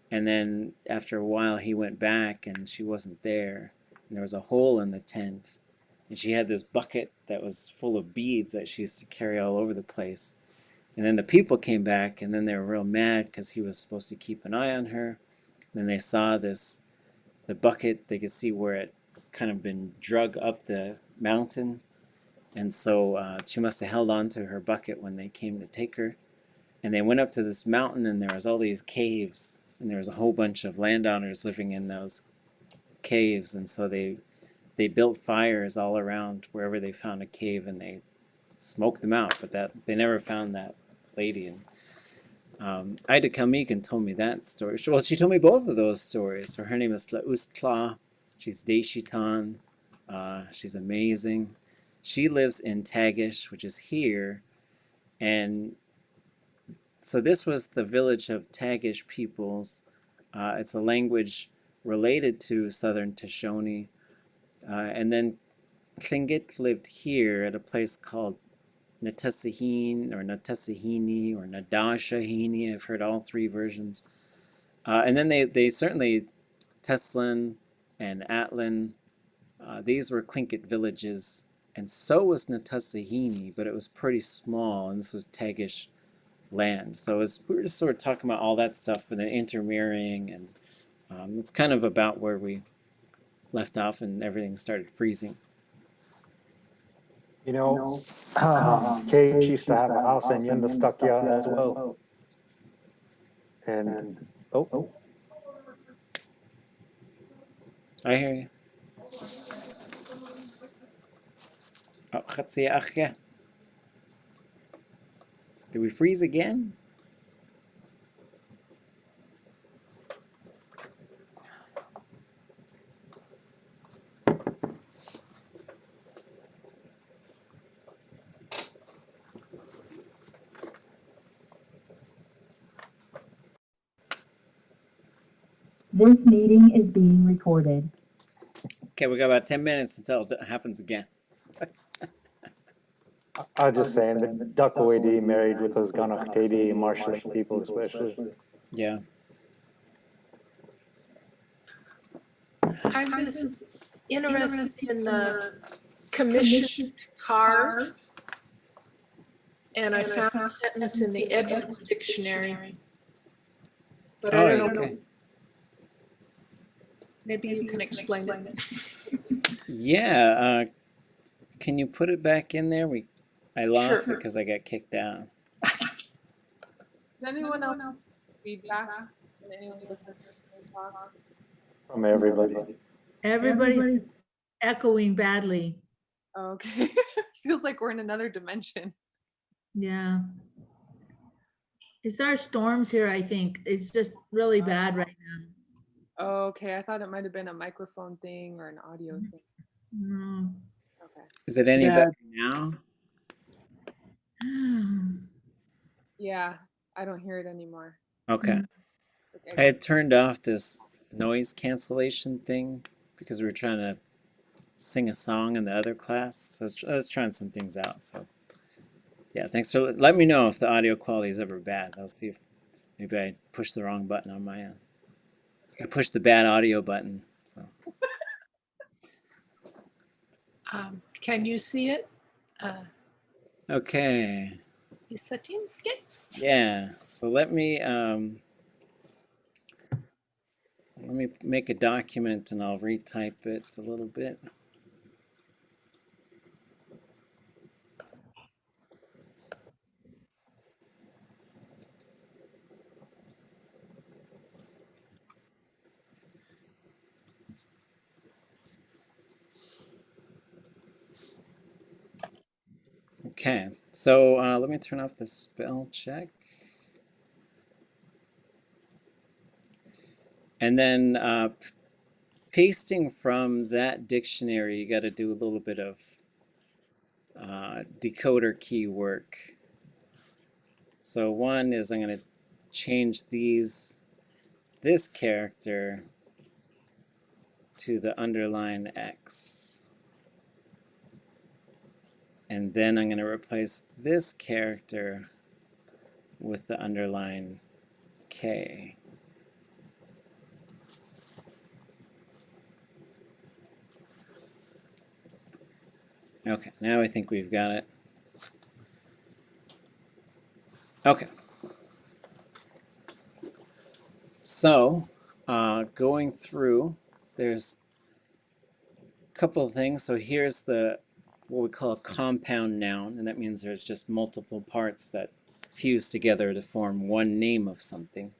[SPEAKER 1] And then after a while he went back, and she wasn't there. and there was a hole in the tent. And she had this bucket that was full of beads that she used to carry all over the place. And then the people came back, and then they were real mad because he was supposed to keep an eye on her. And then they saw the bucket, they could see where it kind of been drug up the mountain. And so she must have held on to her bucket when they came to take her. And they went up to this mountain, and there was all these caves. And there was a whole bunch of landowners living in those caves. And so they built fires all around wherever they found a cave, and they smoked them out. But they never found that lady. And Ida Kalmikan told me that story. Well, she told me both of those stories. Her name is Tlaustla. She's Deishitan. She's amazing. She lives in Tagish, which is here. And so this was the village of Tagish peoples. It's a language related to Southern Shoshone. And then Tlingit lived here at a place called Netasahin or Netasahini or Nadashahini. I've heard all three versions. And then they certainly, Teslin and Atlin, these were Tlingit villages. And so was Netasahini, but it was pretty small, and this was Tagish land. So we were just sort of talking about all that stuff and the intermarrying, and it's kind of about where we left off and everything started freezing.
[SPEAKER 4] You know, Kate used to have a house in Yandastakya as well. And, oh.
[SPEAKER 1] I hear you. Oh, Khatsia Achya. Did we freeze again?
[SPEAKER 6] This meeting is being recorded.
[SPEAKER 1] Okay, we got about 10 minutes until it happens again.
[SPEAKER 4] I was just saying that Duckaway married with those Ganakhtedi Marshall people especially.
[SPEAKER 1] Yeah.
[SPEAKER 3] I was interested in the commissioned cars, and I found a sentence in the Edwards Dictionary. But I don't know.
[SPEAKER 1] Okay.
[SPEAKER 3] Maybe you can explain it.
[SPEAKER 1] Yeah. Can you put it back in there? I lost
[SPEAKER 3] Sure.
[SPEAKER 1] it because I got kicked out.
[SPEAKER 3] Does anyone else have feedback? Can anyone listen to the talk?
[SPEAKER 4] From everybody.
[SPEAKER 5] Everybody's echoing badly.
[SPEAKER 3] Okay. Feels like we're in another dimension.
[SPEAKER 5] Yeah. It's our storms here, I think. It's just really bad right now.
[SPEAKER 3] Okay, I thought it might have been a microphone thing or an audio thing.
[SPEAKER 5] No.
[SPEAKER 3] Okay.
[SPEAKER 1] Is it any better now?
[SPEAKER 3] Yeah, I don't hear it anymore.
[SPEAKER 1] Okay. I had turned off this noise cancellation thing because we were trying to sing a song in the other class. So I was trying some things out. So yeah, thanks for let me know if the audio quality is ever bad. I'll see if maybe I pushed the wrong button on my end. I pushed the bad audio button. So
[SPEAKER 3] Can you see it?
[SPEAKER 1] okay.
[SPEAKER 3] Is setting? Okay.
[SPEAKER 1] Yeah. So let me make a document and I'll retype it a little bit. Okay, so let me turn off the spell check. And then pasting from that dictionary, you got to do a little bit of decoder key work. So one is I'm going to change this character to the underline X. And then I'm going to replace this character with the underline K. Okay, now I think we've got it. Okay. So, going through, there's a couple of things. So here's the what we call a compound noun, and that means there's just multiple parts that fuse together to form one name of something.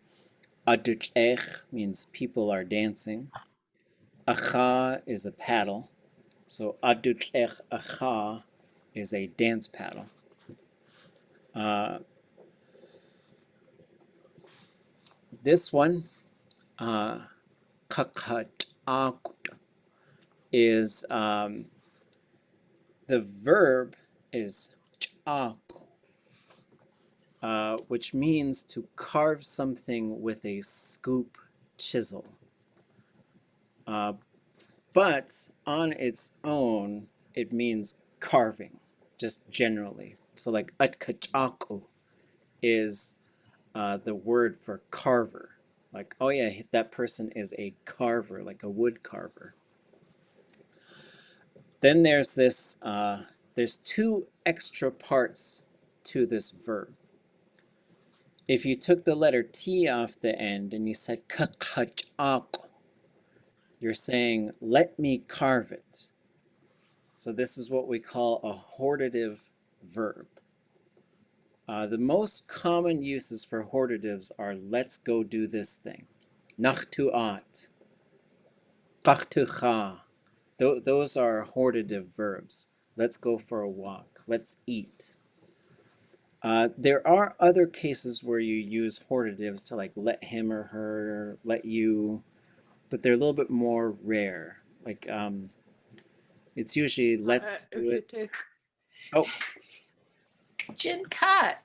[SPEAKER 1] Adutlech means people are dancing. Acha is a paddle. So adutlech acha is a dance paddle. This one, kakhat is the verb is ch'ak, which means to carve something with a scoop chisel. But on its own, it means carving, just generally. So like atkachaku is the word for carver. Like, oh yeah, that person is a carver, like a wood carver. Then there's this, there's two extra parts to this verb. If you took the letter T off the end and you said kakachak, you're saying, let me carve it. So this is what we call a hortative verb. The most common uses for hortatives are let's go do this thing. Nachtuat, kachtucha. Those are hortative verbs. Let's go for a walk. Let's eat. There are other cases where you use hortatives to like let him or her, let you, but they're a little bit more rare. Like it's usually let's do
[SPEAKER 3] If you
[SPEAKER 1] it.
[SPEAKER 3] take
[SPEAKER 1] Oh,
[SPEAKER 3] Jinkat.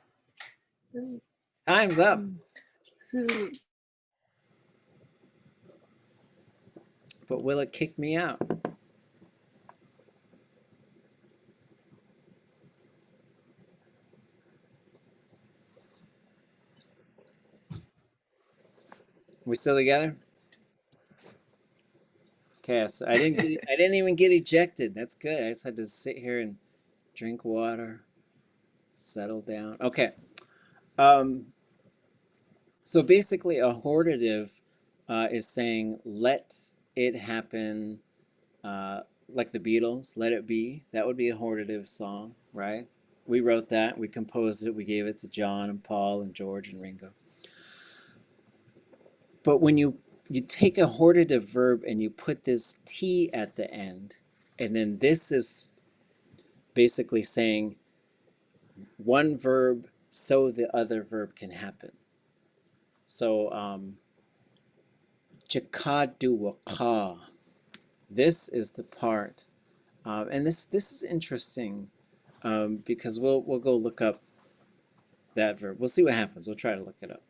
[SPEAKER 1] time's up.
[SPEAKER 3] So
[SPEAKER 1] But will it kick me out? We still together? Okay, so I didn't even get ejected. That's good. I just had to sit here and drink water, settle down. Okay. So basically a hortative is saying let it happen, like the Beatles, Let It Be. That would be a hortative song, right? We wrote that, we composed it, we gave it to John and Paul and George and Ringo. But when you take a hortative verb and you put this T at the end, and then this is basically saying one verb so the other verb can happen. So, chakaduwaka. This is the part, and this is interesting because we'll go look up that verb. We'll see what happens. We'll try to look it up.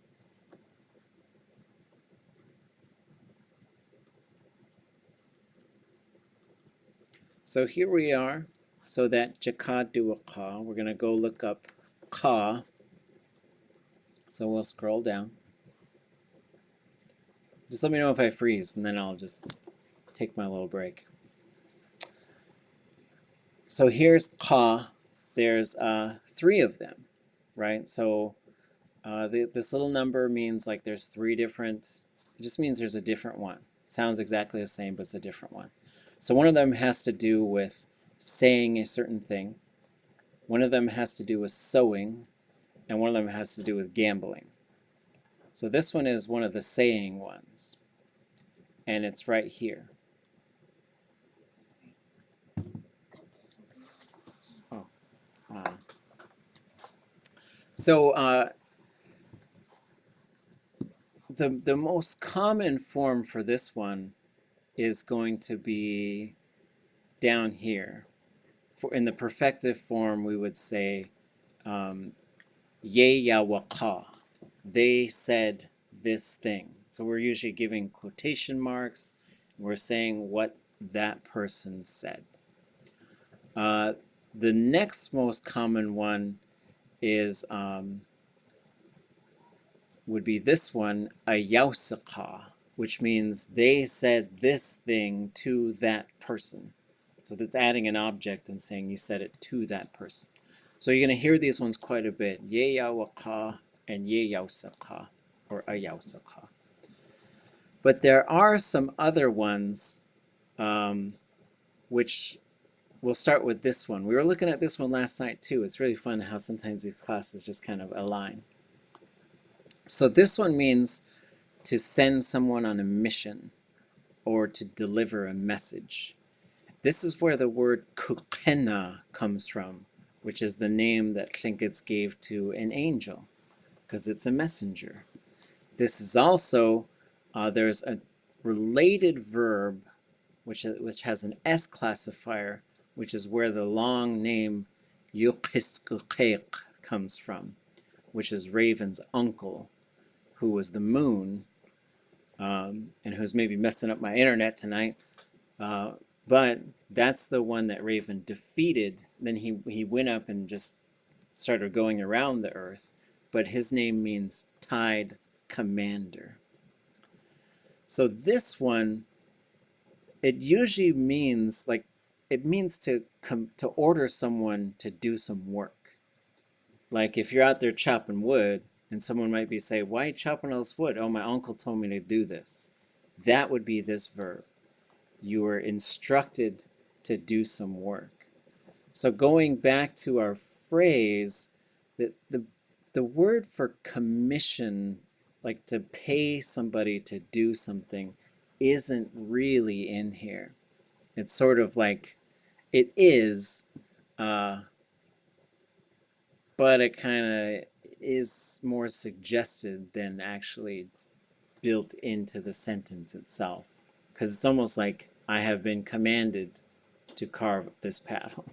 [SPEAKER 1] So here we are. So that chakaduwaka, we're gonna go look up ka. So we'll scroll down. Just let me know if I freeze, and then I'll just take my little break. So here's ka. There's 3 of them, right? So this little number means like there's 3 different, it just means there's a different one. Sounds exactly the same, but it's a different one. So one of them has to do with saying a certain thing. One of them has to do with sewing, and one of them has to do with gambling. So this one is one of the saying ones, and it's right here. Oh. So the most common form for this one is going to be down here. In the perfective form, we would say ye ya waka. They said this thing. So we're usually giving quotation marks. We're saying what that person said. The next most common one is would be this one, a yausaka, which means they said this thing to that person. So that's adding an object and saying you said it to that person. So you're going to hear these ones quite a bit. Ye yawaka and ye yausaka or ayausaka. But there are some other ones which we'll start with this one. We were looking at this one last night too. It's really fun how sometimes these classes just kind of align. So this one means to send someone on a mission or to deliver a message. This is where the word kukena comes from, which is the name that Tlingits gave to an angel, because it's a messenger. This is also, there's a related verb which has an S classifier, which is where the long name yuqiskuqeq comes from, which is Raven's uncle, who was the moon, and who's maybe messing up my internet tonight. But that's the one that Raven defeated. Then he went up and just started going around the earth. But his name means Tide Commander. So this one, it usually means like, it means to order someone to do some work. Like if you're out there chopping wood and someone might be saying, why are you chopping all this wood? Oh, my uncle told me to do this. That would be this verb. You were instructed to do some work. So going back to our phrase, the word for commission, like to pay somebody to do something, isn't really in here. It's sort of like, it is, but it kind of is more suggested than actually built into the sentence itself. Because it's almost like, I have been commanded to carve this paddle.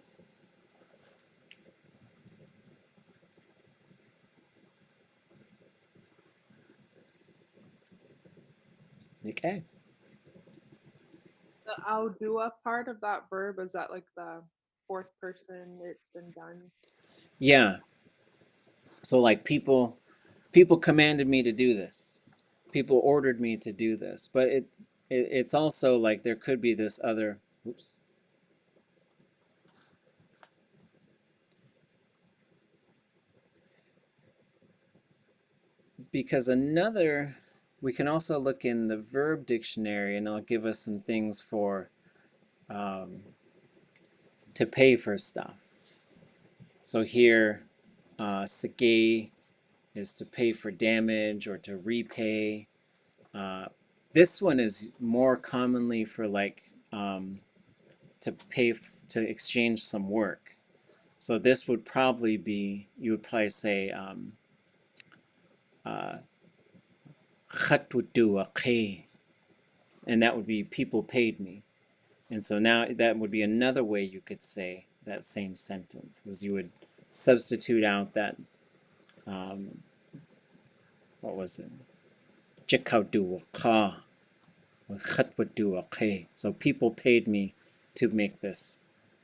[SPEAKER 1] Okay.
[SPEAKER 3] The audua part of that verb, is that like the fourth person it's been done?
[SPEAKER 1] Yeah. So like people commanded me to do this. People ordered me to do this. But it's also like there could be this other, oops. Because we can also look in the verb dictionary and it'll give us some things for to pay for stuff. So here, sake is to pay for damage or to repay. This one is more commonly for like to pay to exchange some work. So this would probably be, you would probably say ḵuwligáasʼ, and that would be people paid me. And so now that would be another way you could say that same sentence, is you would substitute out that what was it? jíkawduwaka with ḵuwligáasʼ. So people paid me to make this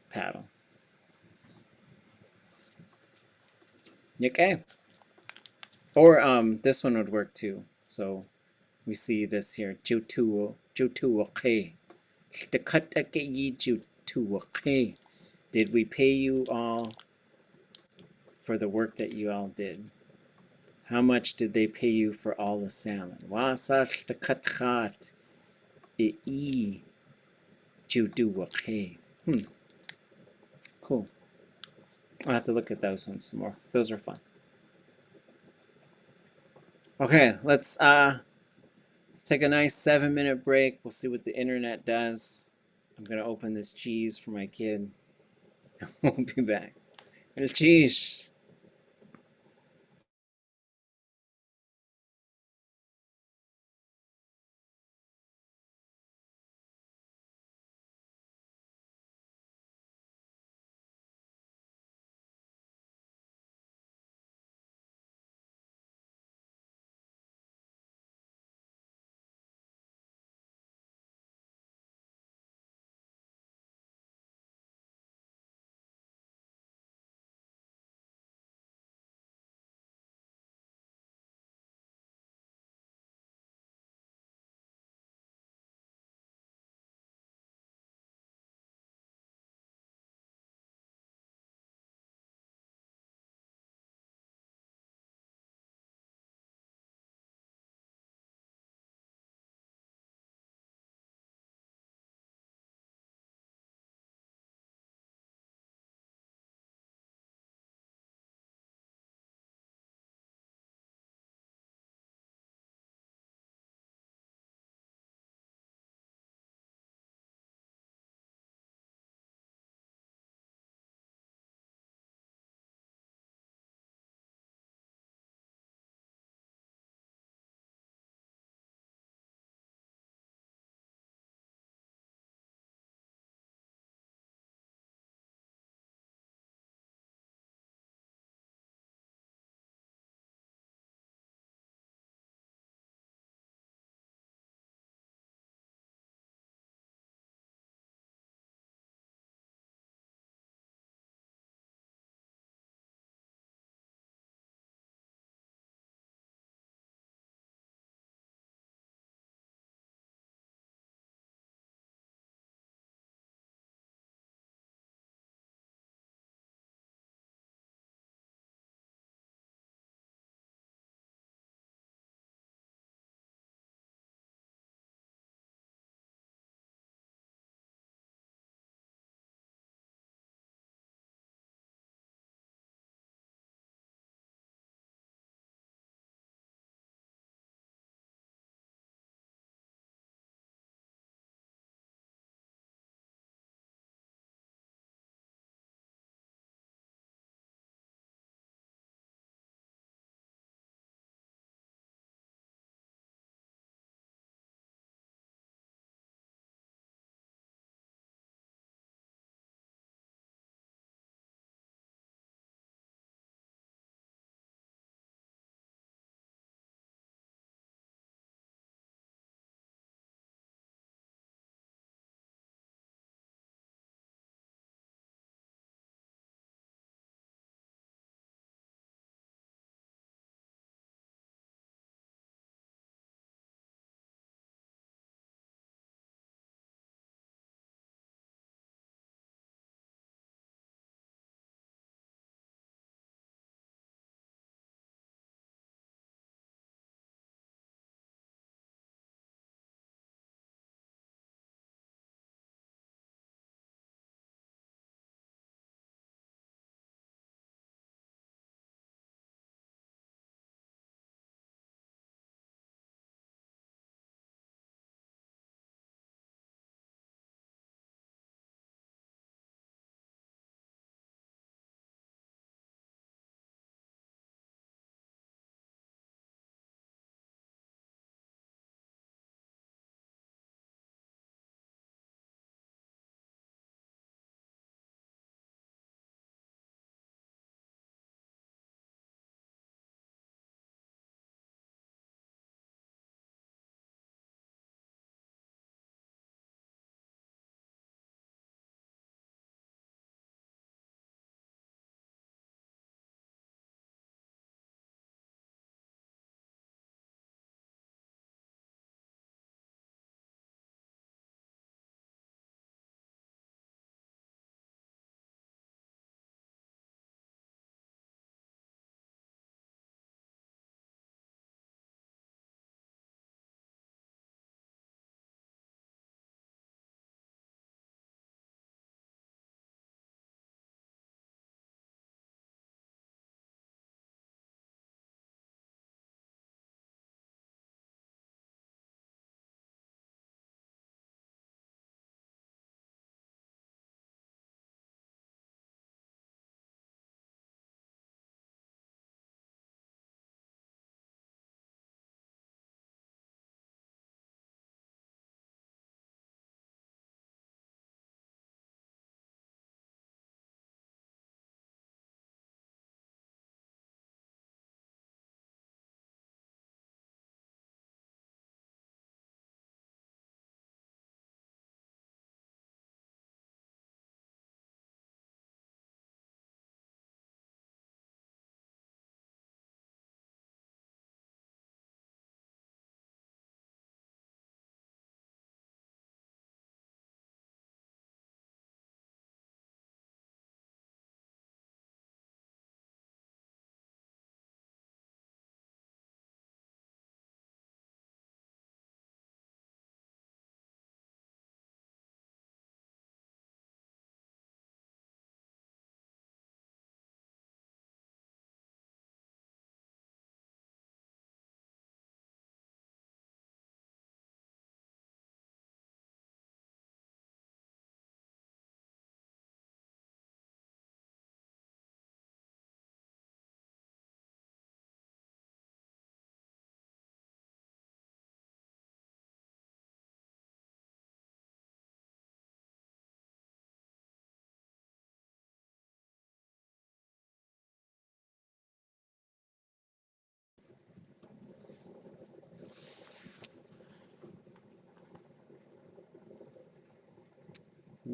[SPEAKER 1] paddle. Okay. Or this one would work too. So we see this here. Did we pay you all for the work that you all did? How much did they pay you for all the salmon? Cool. I'll have to look at those ones some more. Those are fun. Okay, let's take a nice 7-minute break. We'll see what the internet does. I'm gonna open this cheese for my kid. We'll be back. There's cheese.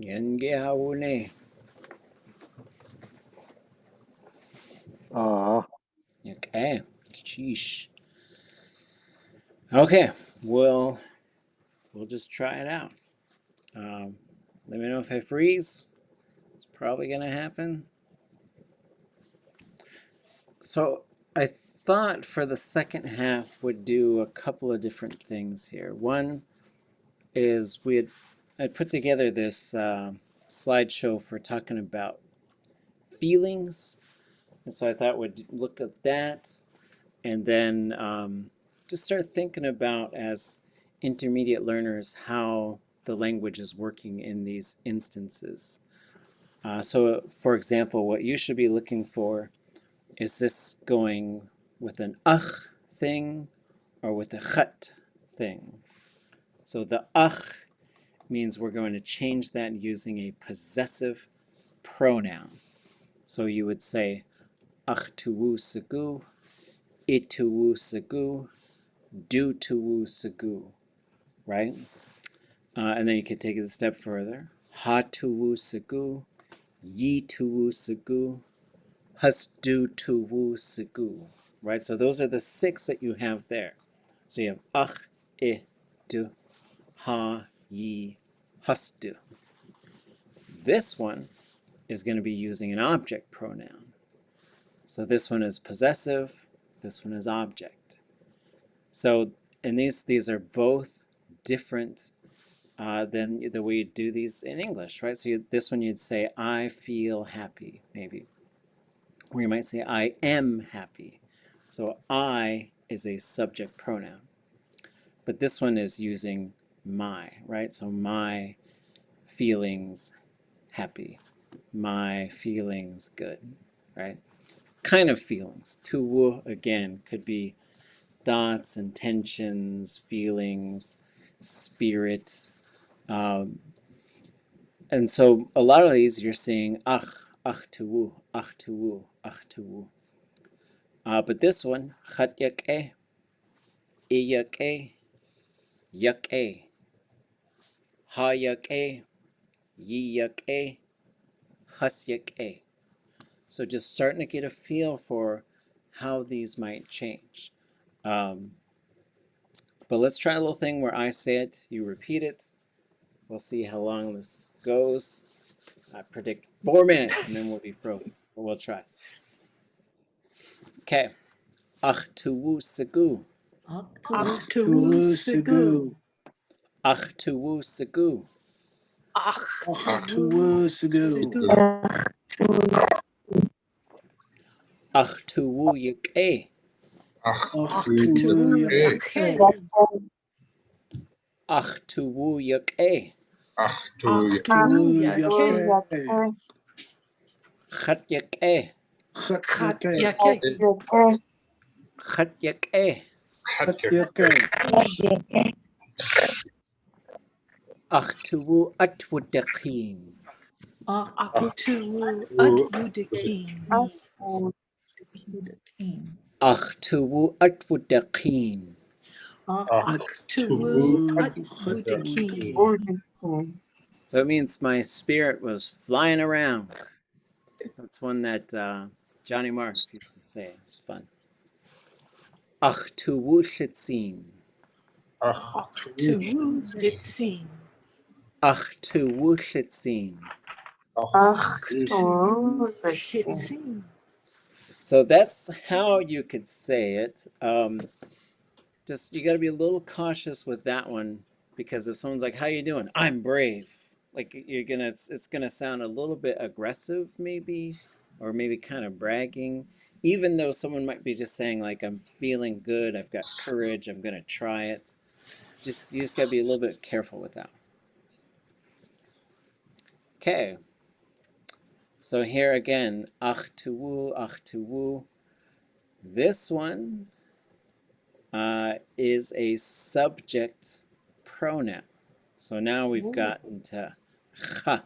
[SPEAKER 1] Yenge haune. Okay. Sheesh. Okay. We'll just try it out. Let me know if I freeze. It's probably going to happen. So I thought for the second half would do a couple of different things here. One is I'd put together this slideshow for talking about feelings. And so I thought we'd look at that and then just start thinking about, as intermediate learners, how the language is working in these instances. So for example, what you should be looking for is this going with an thing or with a chat thing. So the means we're going to change that using a possessive pronoun. So you would say tuwu sagu, ituwu sagu, do tuwu sagu, right? And then you could take it a step further. Ha tuwu sagu, yi tuwu sagu, hus do tuwu sagu, right? So those are the 6 that you have there. So you have du, ha, yi, hus do. This one is going to be using an object pronoun. So this one is possessive, this one is object. So, and these are both different than the way you do these in English, right? So this one you'd say, I feel happy, maybe. Or you might say, I am happy. So I is a subject pronoun. But this one is using my, right? So my feelings happy, my feelings good, right? Kind of feelings. Tuwu, again, could be thoughts, intentions, feelings, spirit. And so a lot of these you're seeing tuwu, tuwu, tuwu. But this one, chat yak-e, yak-e, yak-e, ha yak-e, yi yak-e, hus yak-e. So just starting to get a feel for how these might change. But let's try a little thing where I say it, you repeat it. We'll see how long this goes. I predict 4 minutes and then we'll be frozen, but we'll try. Okay. tuwu sagu.
[SPEAKER 3] Tuwu sagu.
[SPEAKER 1] tuwu sagu.
[SPEAKER 3] Tuwu sagu.
[SPEAKER 1] tuwu yak-e.
[SPEAKER 3] Tuwu yak-e.
[SPEAKER 1] tuwu yak-e.
[SPEAKER 3] Tuwu yak-e.
[SPEAKER 1] Chat yak-e.
[SPEAKER 3] Chat yak-e.
[SPEAKER 1] Chat yak-e. tuwu atwudaqeen.
[SPEAKER 3] Tuwu atwudaqeen.
[SPEAKER 1] tuwu atwudaqeen.
[SPEAKER 3] Tuwu atwudaqeen.
[SPEAKER 1] So it means my spirit was flying around. That's one that Johnny Marks used to say. It's fun. tuwu shitzin.
[SPEAKER 3] Tuwu litzin.
[SPEAKER 1] tuwu shitzin.
[SPEAKER 3] Tuwu shitzin.
[SPEAKER 1] So that's how you could say it. Just you got to be a little cautious with that one, because if someone's like, "How you doing?" "I'm brave." Like it's gonna sound a little bit aggressive, maybe, or maybe kind of bragging, even though someone might be just saying like, "I'm feeling good. I've got courage. I'm gonna try it." You just gotta be a little bit careful with that. Okay. So here again, tuwu. This one is a subject pronoun. So now we've gotten to ха.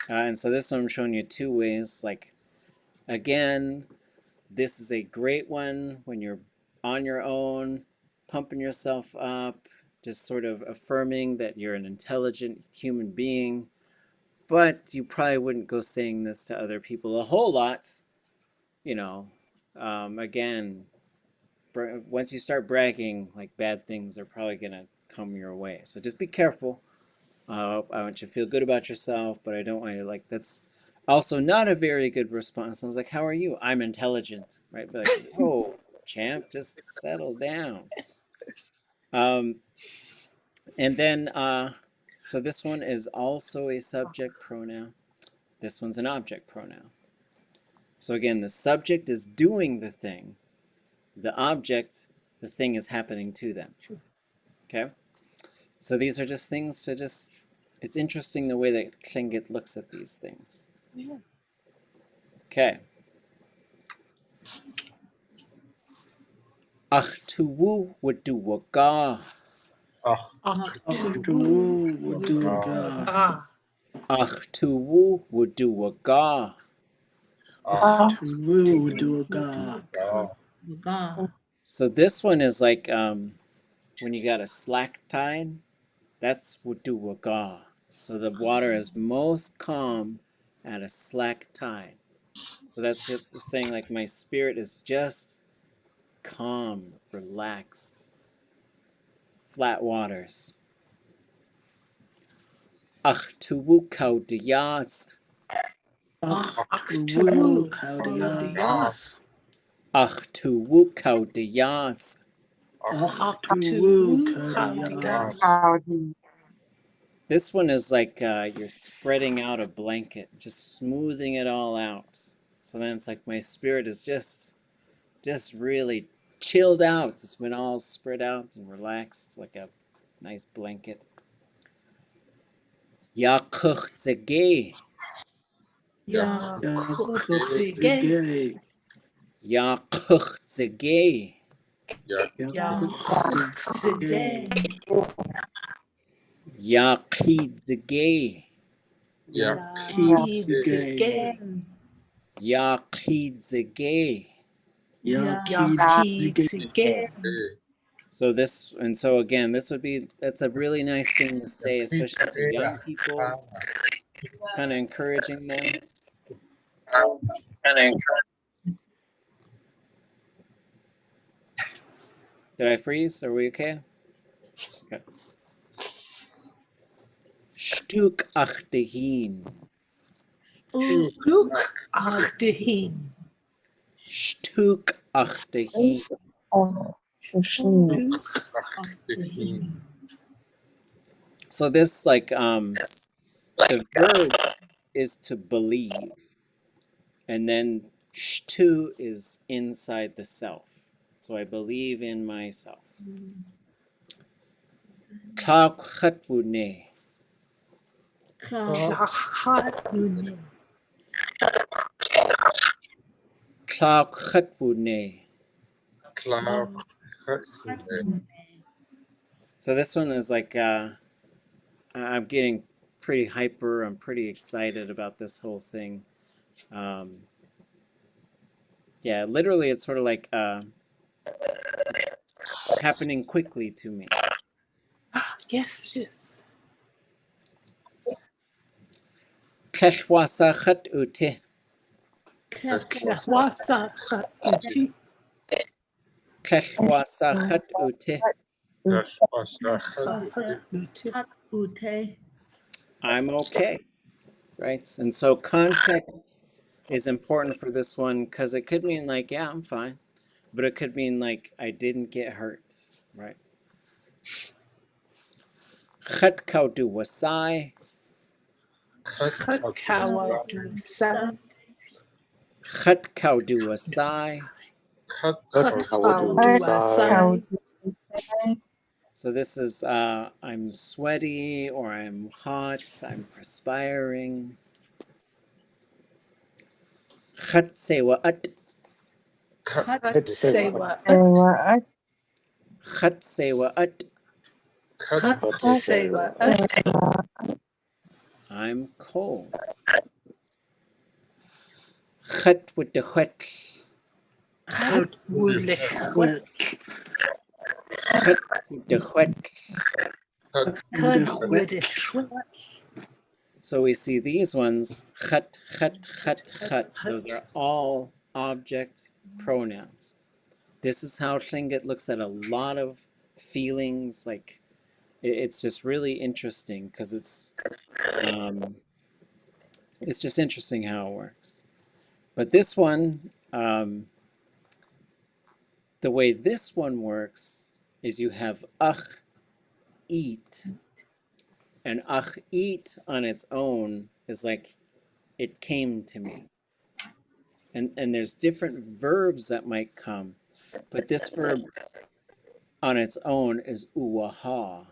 [SPEAKER 1] And so this one I'm showing you 2 ways. Like, again, this is a great one when you're on your own, pumping yourself up, just sort of affirming that you're an intelligent human being. but you probably wouldn't go saying this to other people a whole lot, you know. Again, once you start bragging, like bad things are probably gonna come your way. So just be careful. I want you to feel good about yourself, but I don't want you to, like, that's also not a very good response. I was like, how are you? I'm intelligent, right? Be like, whoa, champ, just settle down. And then, so this one is also a subject pronoun. This one's an object pronoun. So again, the subject is doing the thing. The object, the thing is happening to them. Okay? So these are just things to just, it's interesting the way that Tlingit looks at these things.
[SPEAKER 3] Yeah.
[SPEAKER 1] Okay. Ach tuwu wudu gáasʼ.
[SPEAKER 3] Ach,
[SPEAKER 1] Ach tuwu wudu gáasʼ. So this one is like when you got a slack tide, that's wudu gáasʼ. So the water is most calm at a slack tide. So that's just saying like my spirit is just calm, relaxed, flat waters. Ach tuwu gáasʼ.
[SPEAKER 3] ach, tuwu gáasʼ.
[SPEAKER 1] Ach tuwu gáasʼ.
[SPEAKER 3] Ach, tuwu gáasʼ.
[SPEAKER 1] This one is like you're spreading out a blanket, just smoothing it all out. So then it's like my spirit is just really chilled out. It's been all spread out and relaxed like a nice blanket. Ya gáasʼ.
[SPEAKER 3] Ja, gáasʼ.
[SPEAKER 1] Ya gáasʼ.
[SPEAKER 3] Ja, gáasʼ.
[SPEAKER 1] Ya gáasʼ.
[SPEAKER 3] Ja, gáasʼ.
[SPEAKER 1] Ya gáasʼ.
[SPEAKER 3] Ja, gáasʼ.
[SPEAKER 1] So this, and so again, this would be, that's a really nice thing to say, especially to young people, kind of encouraging them. Did I freeze? Are we okay? Okay. Stuk achterheen.
[SPEAKER 3] Stuk achterheen.
[SPEAKER 1] Stuk achterheen.
[SPEAKER 3] Stuk achterheen.
[SPEAKER 1] So this, like, the verb is to believe, and then shtu is inside the self. So I believe in myself. Clark Hatwune.
[SPEAKER 3] Klachatune.
[SPEAKER 1] Clark Hatwune. So this one is like, I'm getting pretty hyper. I'm pretty excited about this whole thing. Yeah, literally it's sort of like it's happening quickly to me.
[SPEAKER 3] Yes, it is.
[SPEAKER 1] Kleshwasa Khat Ute.
[SPEAKER 3] Klachwasa chatute.
[SPEAKER 1] Kleshwasa Khat Ute.
[SPEAKER 3] Chatute.
[SPEAKER 1] I'm okay, right? And so context is important for this one because it could mean like, yeah, I'm fine. But it could mean like, I didn't get hurt, right? Khat Kaudu Wasai.
[SPEAKER 3] Chatkawadusai.
[SPEAKER 1] Khat Kaudu Wasai.
[SPEAKER 3] Chatkawadusai.
[SPEAKER 1] So this is, I'm sweaty or I'm hot, I'm perspiring. Khat Sewa'at.
[SPEAKER 3] Chatsewa.
[SPEAKER 1] Khat Sewa'at.
[SPEAKER 3] Chatsewa.
[SPEAKER 1] I'm cold. Khat with the wet.
[SPEAKER 3] Ḳuwligáasʼ.
[SPEAKER 1] Khat with the wet.
[SPEAKER 3] ḳuwligáasʼ.
[SPEAKER 1] So we see these ones, ḵat, ख़त, ख़त, ख़त. Those are all object pronouns. This is how Tlingit looks at a lot of feelings. Like, it's just really interesting because it's just interesting how it works. But this one, the way this one works is you have ach, eat. And ach, eat on its own is like, it came to me. And there's different verbs that might come. But this verb on its own is uwaha,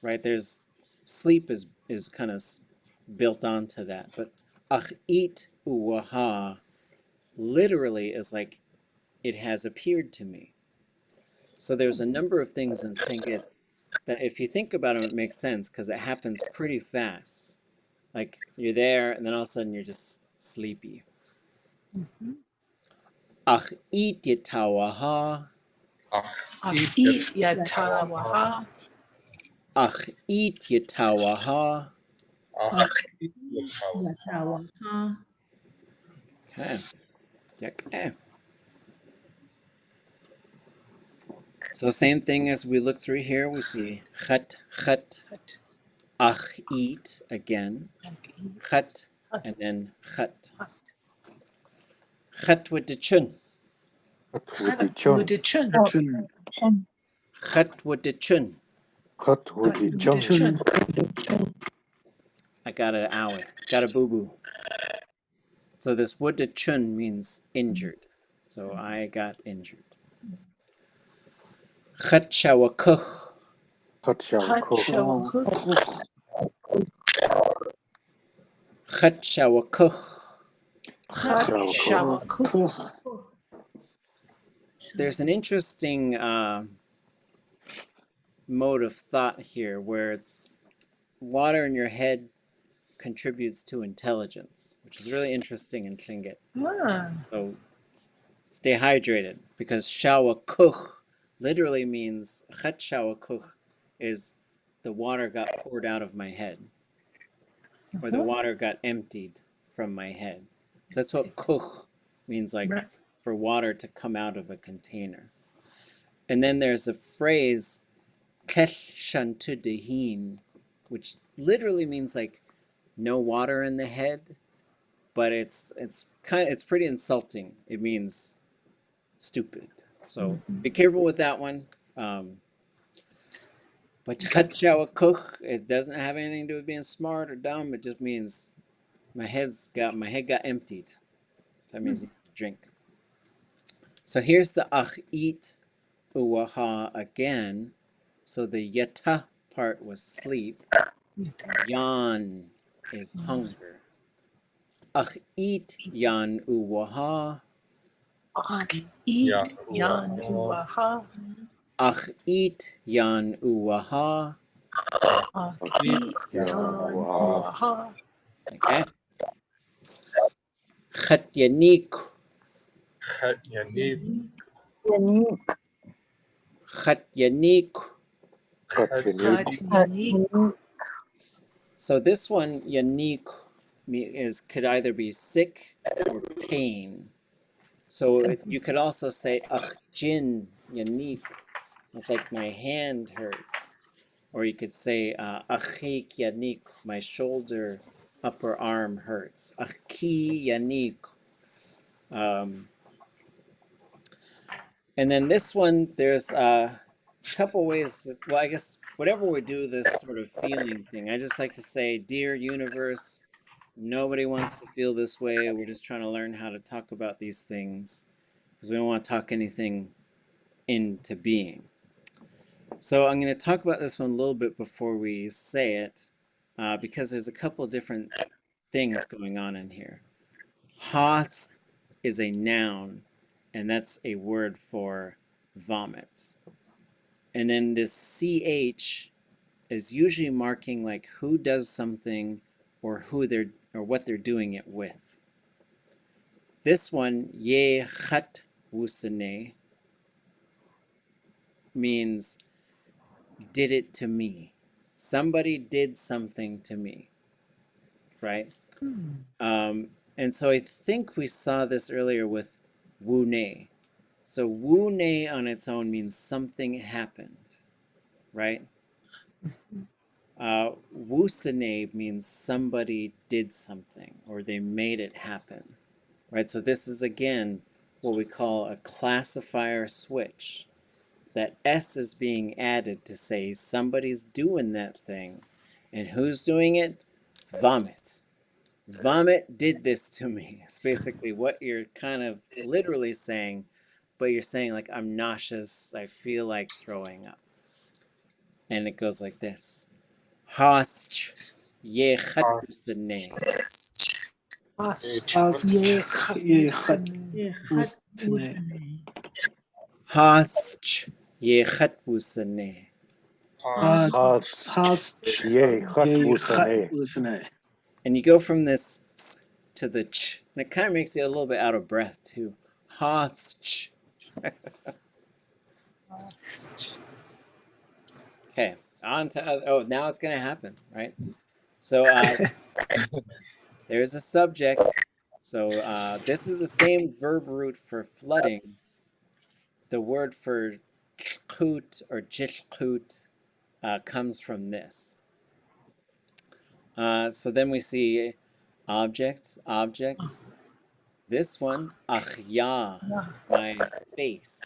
[SPEAKER 1] right? There's sleep is kind of built onto that. But ach, eat uwaha literally is like, it has appeared to me. So there's a number of things in Tlingit that if you think about them, it makes sense because it happens pretty fast. Like you're there and then all of a sudden you're just sleepy. Ach it yatawaha.
[SPEAKER 3] Ach, yatawaha.
[SPEAKER 1] Ach it yatawaha.
[SPEAKER 5] Yatawaha.
[SPEAKER 1] Okay. Okay. So same thing as we look through here, we see ख़त, ख़त, ach, eat again, ख़त, and then ख़त. ख़त with the chun.
[SPEAKER 4] ख़त with the chun.
[SPEAKER 1] ख़त with the chun.
[SPEAKER 4] ख़त with the chun.
[SPEAKER 1] I got an owie, got a boo-boo. So this would the chun means injured. So I got injured. ख़त shawakuch.
[SPEAKER 4] ख़त shawakuch.
[SPEAKER 1] ख़त shawakuch. There's an interesting mode of thought here where water in your head contributes to intelligence, which is really interesting in Tlingit. So stay hydrated because shawakuch literally means ख़त shawakuch is the water got poured out of my head, or the water got emptied from my head. So that's what kuch means, like for water to come out of a container. And then there's a phrase, kesh shantu dehin, which literally means like no water in the head, but it's pretty insulting. It means stupid. So be careful with that one. But ख़त shawakuch, it doesn't have anything to do with being smart or dumb. It just means my head got emptied. So that means you drink. So here's the ach, eat, uwaha again. So the yata part was sleep. Yan is hunger. Ach, eat, yan, uwaha.
[SPEAKER 3] Ach, eat, yan, uwaha.
[SPEAKER 1] Ach, eat, yan, uwaha.
[SPEAKER 3] Ach, eat, yan, uwaha.
[SPEAKER 1] Okay. ख़त yanik. ख़त yanik. So this one, yanik, could either be sick or pain. So you could also say, ach, jin, yanik. It's like my hand hurts. Or you could say, achik yanik, my shoulder, upper arm hurts. Achki yanik. And then this one, there's a couple ways. Well, I guess whatever we do this sort of feeling thing, I just like to say, dear universe, nobody wants to feel this way. We're just trying to learn how to talk about these things because we don't want to talk anything into being. So I'm going to talk about this one a little bit before we say it because there's a couple different things going on in here. gáasʼ is a noun, and that's a word for vomit. And then this CH is usually marking like who does something or what they're doing it with. This one, ye ख़at wusane, means did it to me. Somebody did something to me. right? And so I think we saw this earlier with wune. So wune on its own means something happened, right? Wusane means somebody did something or they made it happen, right? So this is again what we call a classifier switch. That S is being added to say somebody's doing that thing. And who's doing it? Vomit. Vomit did this to me. It's basically what you're kind of literally saying, but you're saying like, I'm nauseous, I feel like throwing up. And it goes like this. Hasch ye khatbusane. Hasch ye khatbusane. And you go from this to the ch, and it kind of makes you a little bit out of breath too. Hasch. Okay, on to, oh, now it's going to happen, right? So there's a subject. So this is the same verb root for flooding. The word for tkut or jishkut comes from this. So then we see object. This one, achya, my face.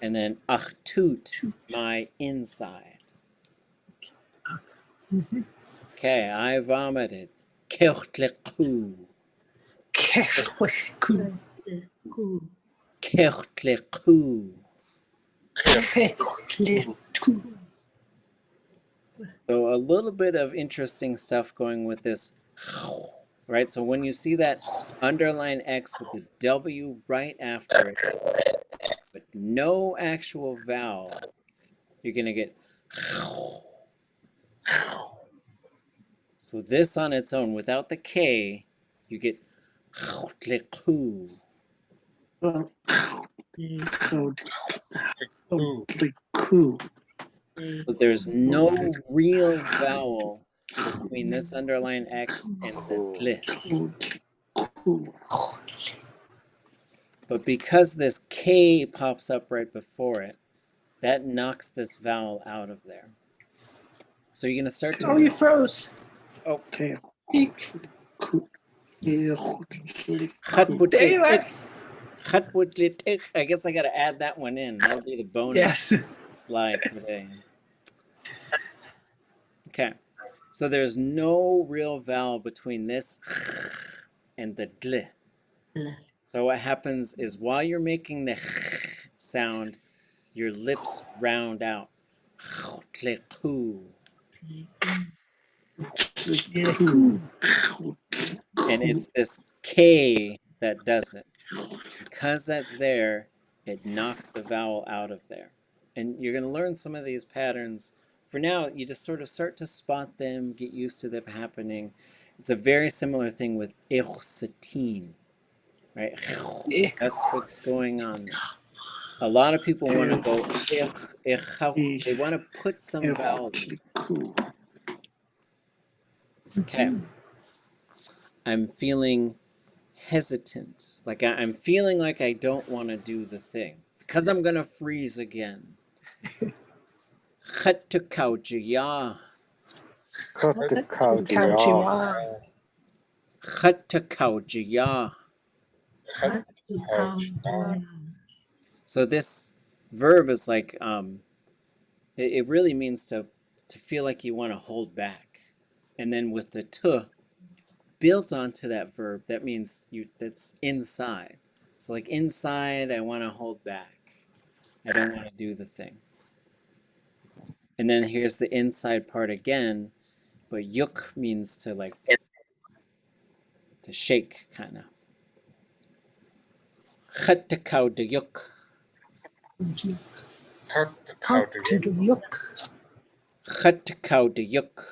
[SPEAKER 1] And then achtut, my inside. Okay, I vomited. Kechtleku. Kechtleku. So a little bit of interesting stuff going with this, right? So when you see that underline X with the W right after it, but no actual vowel, you're going to get. So this on its own, without the K, you get. So there's no real vowel between this underline X and the dl. But because this K pops up right before it, that knocks this vowel out of there. So you're going to start to...
[SPEAKER 3] Oh, you froze.
[SPEAKER 1] Oh.
[SPEAKER 3] There you are.
[SPEAKER 1] I guess I got to add that one in. That'll be the bonus slide today. Okay. So there's no real vowel between this and the dl. So what happens is while you're making the sound, your lips round out. And it's this K that does it. Because that's there, it knocks the vowel out of there. And you're going to learn some of these patterns. For now, you just sort of start to spot them, get used to them happening. It's a very similar thing with ichsatin, right? That's what's going on there. A lot of people want to go, they want to put some vowel in. Okay. I'm feeling hesitant. Like I'm feeling like I don't want to do the thing because I'm going to freeze again. Khattukaujiya. Khattukaujiya. So this verb is like, it really means to feel like you want to hold back. And then with the tu built onto that verb, that means that's inside. So like inside, I want to hold back. I don't want to do the thing. And then here's the inside part again, but yuk means to like, to shake kind of. Khattakau de yuk. Khattakau de yuk.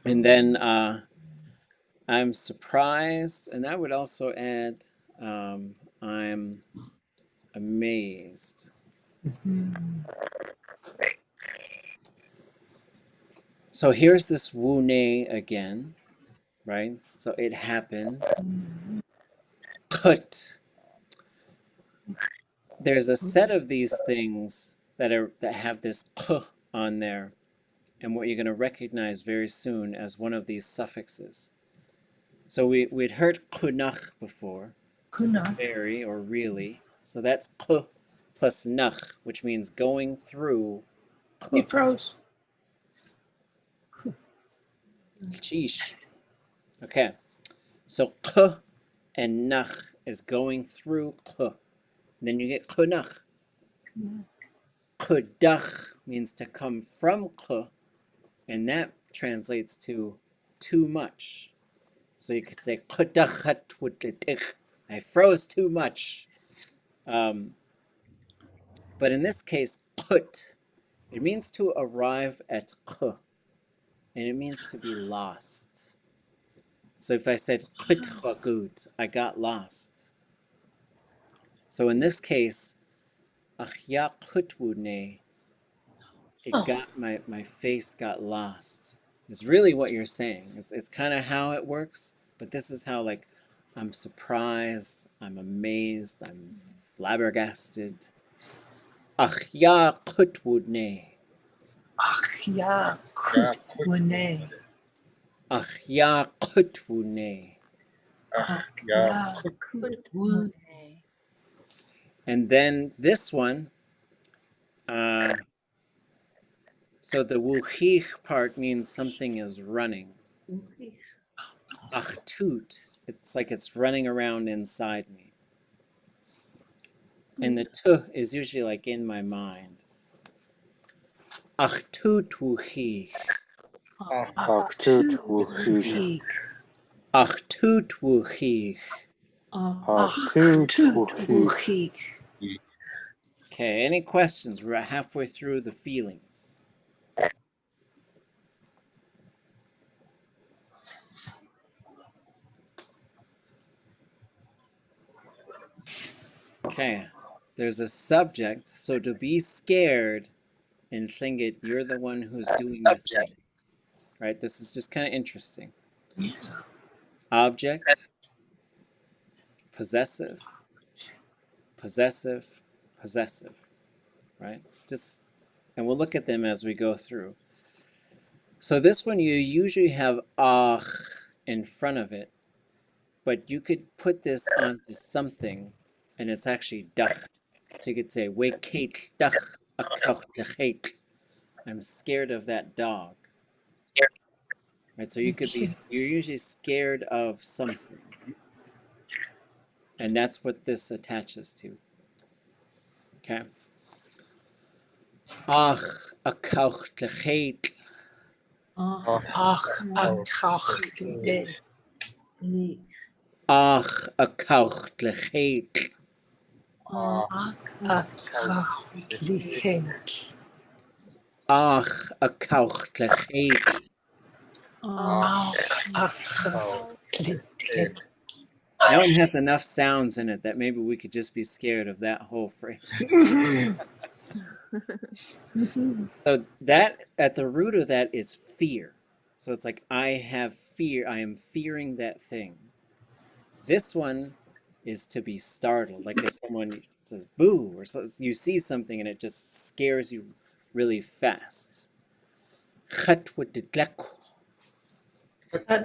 [SPEAKER 1] And then I'm surprised, and that would also add I'm amazed. So here's this wune again, right? So it happened. Kut. There's a set of these things that have this k on there, and what you're going to recognize very soon as one of these suffixes. So we'd heard kunach before, very or really. So that's k plus nach, which means going through
[SPEAKER 3] You
[SPEAKER 1] k.
[SPEAKER 3] froze.
[SPEAKER 1] Sheesh. Okay, so k and nach is going through k. Then you get kunach. Kudach means to come from k, and that translates to too much. So you could say kudachat wutitich. I froze too much. But in this case, kut, it means to arrive at k, and it means to be lost. So if I said kutchagud, I got lost. So in this case, achya kutwune, it got my face got lost. Is really what you're saying. It's kind of how it works, but this is how, like, I'm surprised, I'm amazed, I'm flabbergasted. Achya kutwune.
[SPEAKER 3] Achya kutwune.
[SPEAKER 1] Achya kutwune.
[SPEAKER 3] Achya kutwune.
[SPEAKER 1] And then this one, so the wuchich part means something is running. Achtut, it's like it's running around inside me. And the tu is usually like in my mind. Achtut wuchich.
[SPEAKER 4] Achtut wuchich.
[SPEAKER 1] Achtut wuchich.
[SPEAKER 4] Achtut wuchich.
[SPEAKER 1] Okay, any questions? We're halfway through the feelings. Okay, there's a subject. So to be scared in Tlingit, you're the one who's doing the thing. Right? This is just kind of interesting. Object, possessive, possessive, possessive. Right? Just, and we'll look at them as we go through. So this one, you usually have ach in front of it, but you could put this onto something, and it's actually dach. So you could say, wekate dach akauch. I'm scared of that dog. Right? So you could be, you're usually scared of something. And that's what this attaches to. Okay. Ach akauch.
[SPEAKER 3] Ach akauch.
[SPEAKER 1] Ach akauch.
[SPEAKER 3] Ach akauch.
[SPEAKER 1] Ach akauch. That one has enough sounds in it that maybe we could just be scared of that whole phrase. So that, at the root of that is fear. So it's like, I have fear, I am fearing that thing. This one is to be startled. Like if someone says boo, or so, you see something and it just scares you really fast. Kształtlak. Okay.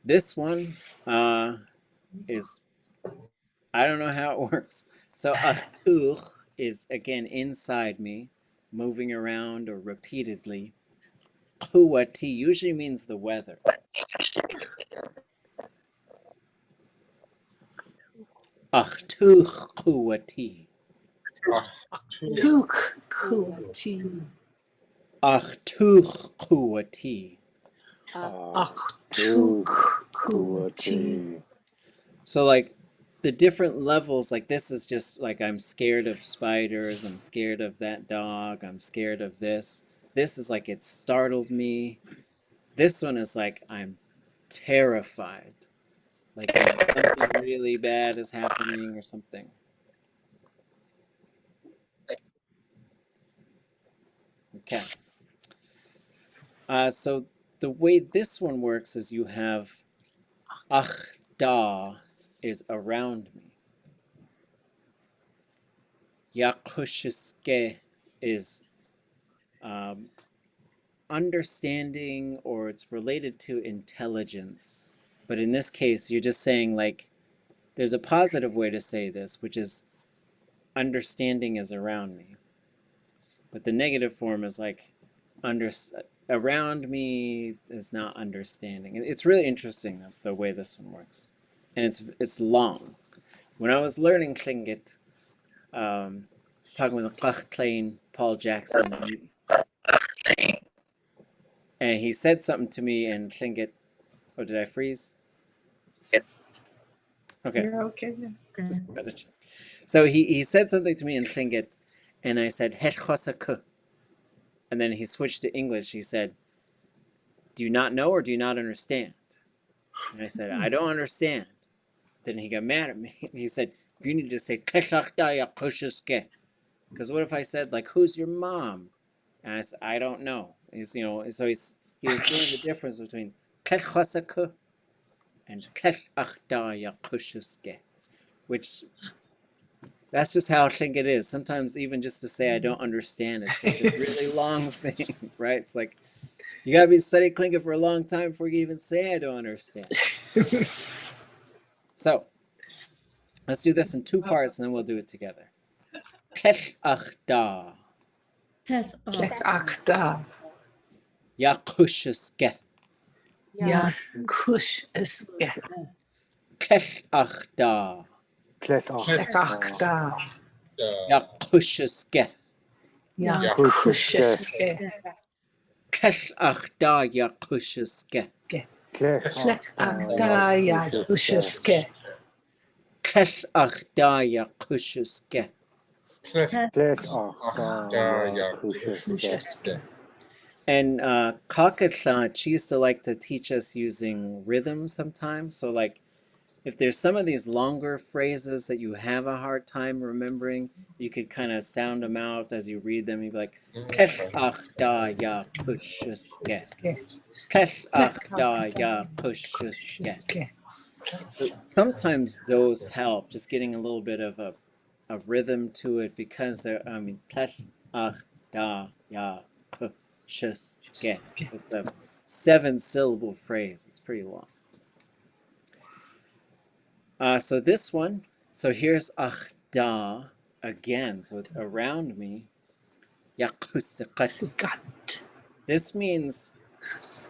[SPEAKER 1] This one is, I don't know how it works. So achtuch is, again, inside me, moving around or repeatedly. Ḳuwati usually means the weather. Achtuch ḳuwati.
[SPEAKER 3] Achtuch ḳuwati.
[SPEAKER 1] Achtuch ḳuwati.
[SPEAKER 3] Achtuch ḳuwati.
[SPEAKER 1] So like the different levels, like this is just like, I'm scared of spiders, I'm scared of that dog, I'm scared of this. This is like, it startled me. This one is like, I'm terrified. Like something really bad is happening or something. Okay. So the way this one works is you have da is around me. Yakushiske is understanding, or it's related to intelligence. But in this case, you're just saying like, there's a positive way to say this, which is understanding is around me. But the negative form is like, around me is not understanding. It's really interesting the way this one works. And it's long. When I was learning Tlingit, I was talking with gáasʼ Paul Jackson, and he said something to me in Tlingit. Oh, did I freeze? Okay.
[SPEAKER 3] You're okay.
[SPEAKER 1] So he said something to me in Tlingit, and I said, Het chosaku. And then he switched to English. He said, do you not know or do you not understand? And I said, I don't understand. Then he got mad at me. He said, you need to say, because what if I said, like, who's your mom? And I said, I don't know. He's, you know, so he was saying the difference between and which, that's just how I think it is. Sometimes even just to say I don't understand, it's like a really long thing, right? It's like, you gotta be studying Tlingit for a long time before you even say I don't understand. So, let's do this in two parts and then we'll do it together. Tlingit
[SPEAKER 3] Akta.
[SPEAKER 1] Yakushiske.
[SPEAKER 3] Yakushiske.
[SPEAKER 1] Tlingit
[SPEAKER 3] Akta.
[SPEAKER 1] Yakushiske.
[SPEAKER 3] Yakushiske.
[SPEAKER 1] Tlingit Yakushiske.
[SPEAKER 3] Akta Yakushiske.
[SPEAKER 1] Tlingit Yakushiske. And Kakatla, she used to like to teach us using rhythm sometimes. So like, if there's some of these longer phrases that you have a hard time remembering, you could kind of sound them out as you read them. You'd be like, Tlingit Yakushiske. Tlingit Yakushiske. Sometimes those help, just getting a little bit of a rhythm to it, because they're, I mean, Tlingit Yakushiske. It's a 7-syllable phrase. It's pretty long. So this one, so here's da again. So it's around me. Yakusikat. This means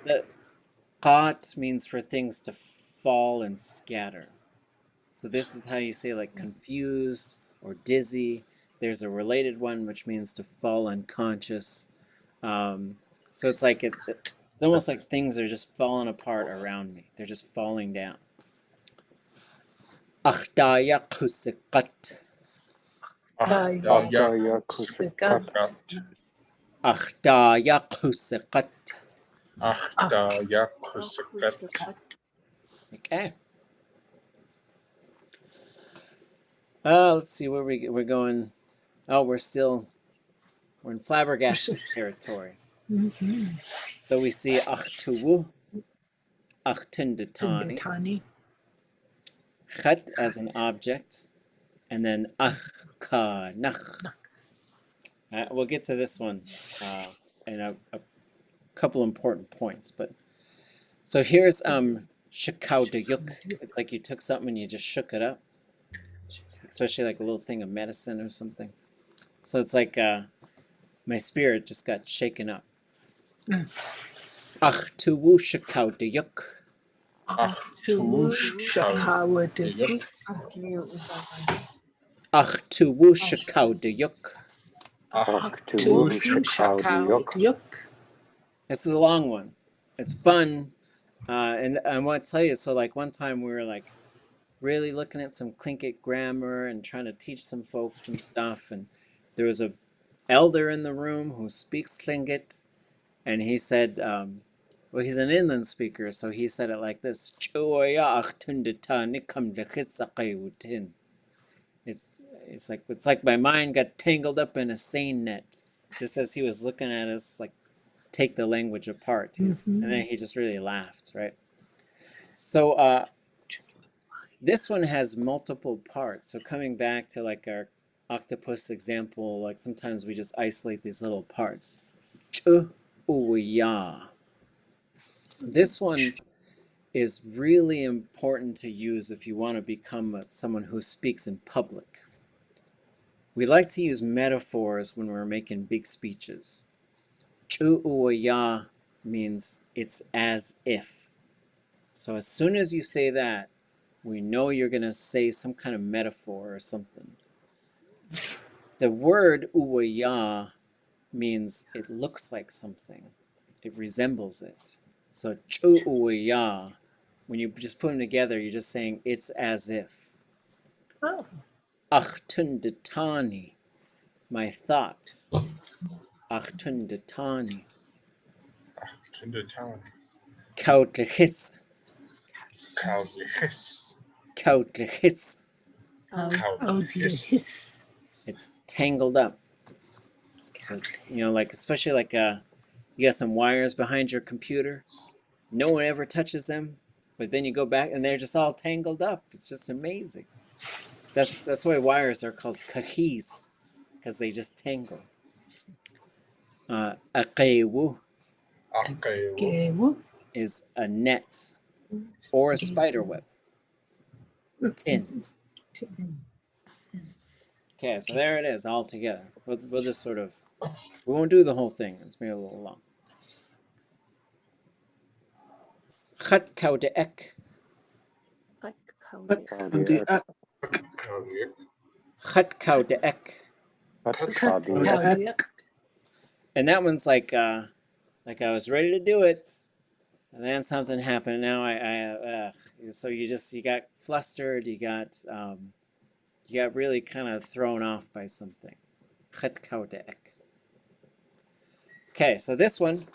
[SPEAKER 1] that qat means for things to fall and scatter. So this is how you say like confused or dizzy. There's a related one which means to fall unconscious. So it's like it's almost like things are just falling apart around me. They're just falling down. Da yakusikat. Da yakusikat. Okay. Let's see where we're going. Oh, we're in flabbergasted territory. So we see achtuwu, achtindatani, chet as an object, and then achkanach. We'll get to this one in a couple important points. But so here's shikaudayuk. It's like you took something and you just shook it up, especially like a little thing of medicine or something. So it's like my spirit just got shaken up. Achtuwu shikaudayuk.
[SPEAKER 3] Achtuwu shakawadayuk.
[SPEAKER 1] Achtuwu shikaudayuk.
[SPEAKER 3] Achtuwu shakawadayuk.
[SPEAKER 1] This is a long one. It's fun. And I want to tell you, so like one time we were like really looking at some Tlingit grammar and trying to teach some folks some stuff. And there was a elder in the room who speaks Tlingit. And he said, Well, he's an inland speaker, so he said it like this. It's like my mind got tangled up in a seine net, just as he was looking at us like take the language apart. And then he just really laughed, right? So this one has multiple parts. So coming back to like our octopus example, like sometimes we just isolate these little parts. This one is really important to use if you want to become someone who speaks in public. We like to use metaphors when we're making big speeches. Means it's as if. So as soon as you say that, we know you're going to say some kind of metaphor or something. The word uwaya means it looks like something. It resembles it. So uwaya, when you just put them together, you're just saying it's as if.
[SPEAKER 3] Oh.
[SPEAKER 1] Achtundatani, my thoughts. Achtundatani. Káwligáasʼ. Káwligáasʼ. It's tangled up. So it's, like especially like you got some wires behind your computer. No one ever touches them, but then you go back and they're just all tangled up. It's just amazing. That's why wires are called gáasʼ, because they just tangle. Aqaywu is a net or a spider web. Tin. Okay, so there it is all together. We'll just sort of, we won't do the whole thing. It's maybe a little long. gáasʼ. And that one's like I was ready to do it, and then something happened. Now so you got flustered. You got really kind of thrown off by something. Okay, so this one,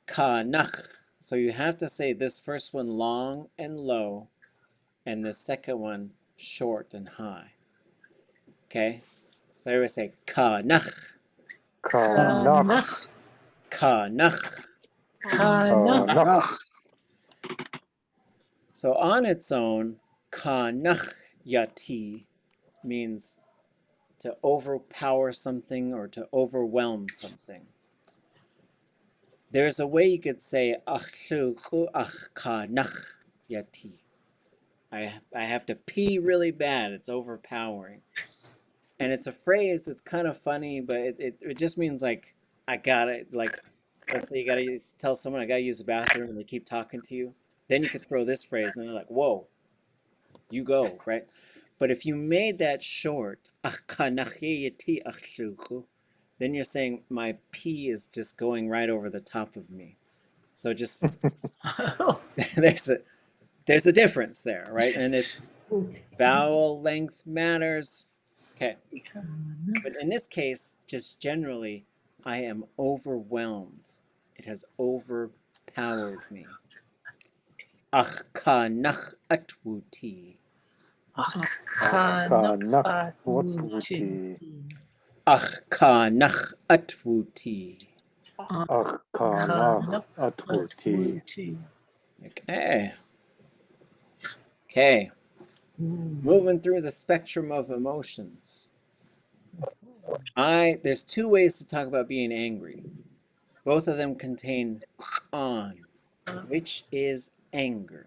[SPEAKER 1] kanach. So you have to say this first one long and low, and the second one short and high. Okay, so everybody say kanach.
[SPEAKER 4] Kanach.
[SPEAKER 1] Kanach.
[SPEAKER 4] Kanach.
[SPEAKER 1] So on its own, kanach yati means to overpower something or to overwhelm something. There's a way you could say kanach yati. I have to pee really bad. It's overpowering. And it's a phrase that's kind of funny, but it just means like, I gotta, like, let's say you gotta tell someone I gotta use the bathroom and they keep talking to you. Then you could throw this phrase and they're like, whoa, you go, right? But if you made that short, then you're saying my pee is just going right over the top of me. So just, there's a difference there, right? And it's vowel length matters. Okay. But in this case, just generally, I am overwhelmed. It has overpowered me. Kanach atwuti.
[SPEAKER 4] Kanach atwuti.
[SPEAKER 1] Kanach atwuti.
[SPEAKER 4] Kanach atwuti.
[SPEAKER 1] Okay. Moving through the spectrum of emotions. There's two ways to talk about being angry. Both of them contain on, which is anger.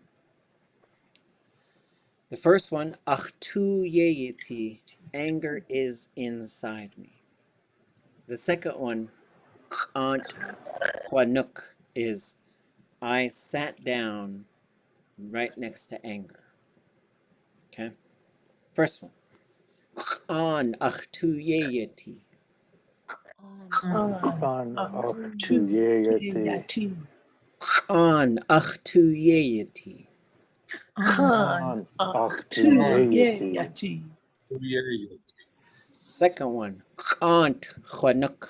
[SPEAKER 1] The first one, achtuyeti, anger is inside me. The second one, ḳuwligáasʼ, is I sat down right next to anger. Okay? First one, achtuyeti.
[SPEAKER 4] Achtuyeti.
[SPEAKER 1] Achtuyeti.
[SPEAKER 4] Achtuyeti.
[SPEAKER 1] Second one, ḳuwligáasʼ.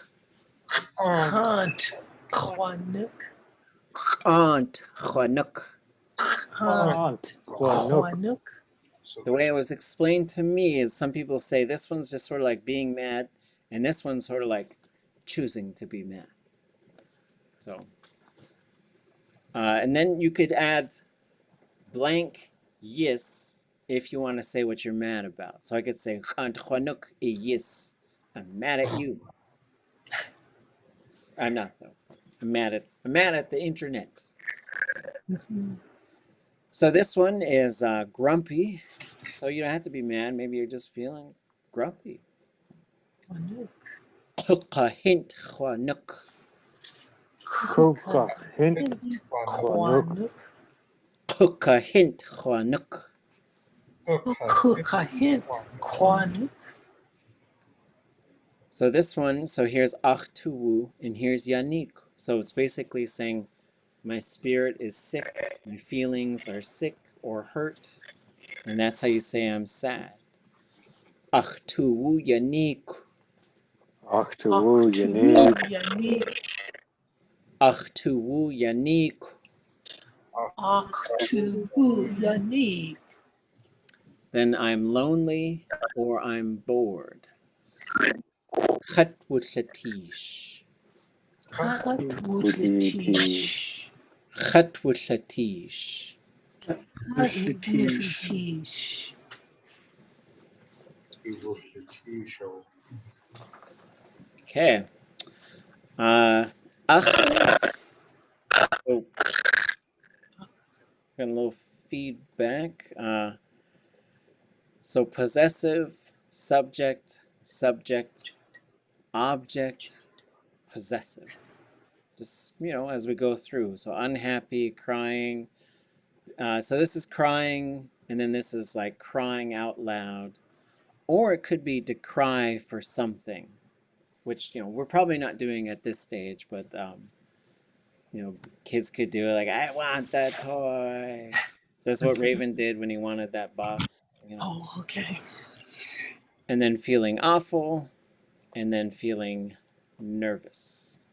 [SPEAKER 3] ḵuwligáasʼ.
[SPEAKER 1] Aunt Ḥuwligáasʼ.
[SPEAKER 4] Aunt Ḥuwligáasʼ.
[SPEAKER 3] ḳuwligáasʼ.
[SPEAKER 1] The way it was explained to me is some people say this one's just sort of like being mad, and this one's sort of like choosing to be mad. So, and then you could add blank yes if you want to say what you're mad about. So I could say Aunt Ḥuwligáasʼ yes. I'm mad at you. I'm not though. I'm mad at the internet. So this one is grumpy. So you don't have to be mad. Maybe you're just feeling grumpy. xuwligáasʼ.
[SPEAKER 4] xuwligáasʼ.
[SPEAKER 3] xuwligáasʼ.
[SPEAKER 1] So this one, so here's ach tuwu and here's yanik. So it's basically saying my spirit is sick, my feelings are sick or hurt, and that's how you say I'm sad. Ach tuwu yanik.
[SPEAKER 4] Ach tuwu yanik.
[SPEAKER 1] Ach tuwu yanik.
[SPEAKER 3] xuwligáasʼ.
[SPEAKER 1] Then I'm lonely or I'm bored. ḵuwligáasʼ.
[SPEAKER 3] xuwligáasʼ.
[SPEAKER 1] ḵuwligáasʼ. Okay. Ach. Oh. Got a little feedback. So possessive, subject, object, possessive. Just, as we go through. So unhappy, crying. So this is crying, and then this is like crying out loud. Or it could be to cry for something, which, we're probably not doing at this stage, but, kids could do it like, I want that toy. That's what Raven did when he wanted that box.
[SPEAKER 3] Oh, okay.
[SPEAKER 1] And then feeling awful, and then feeling nervous.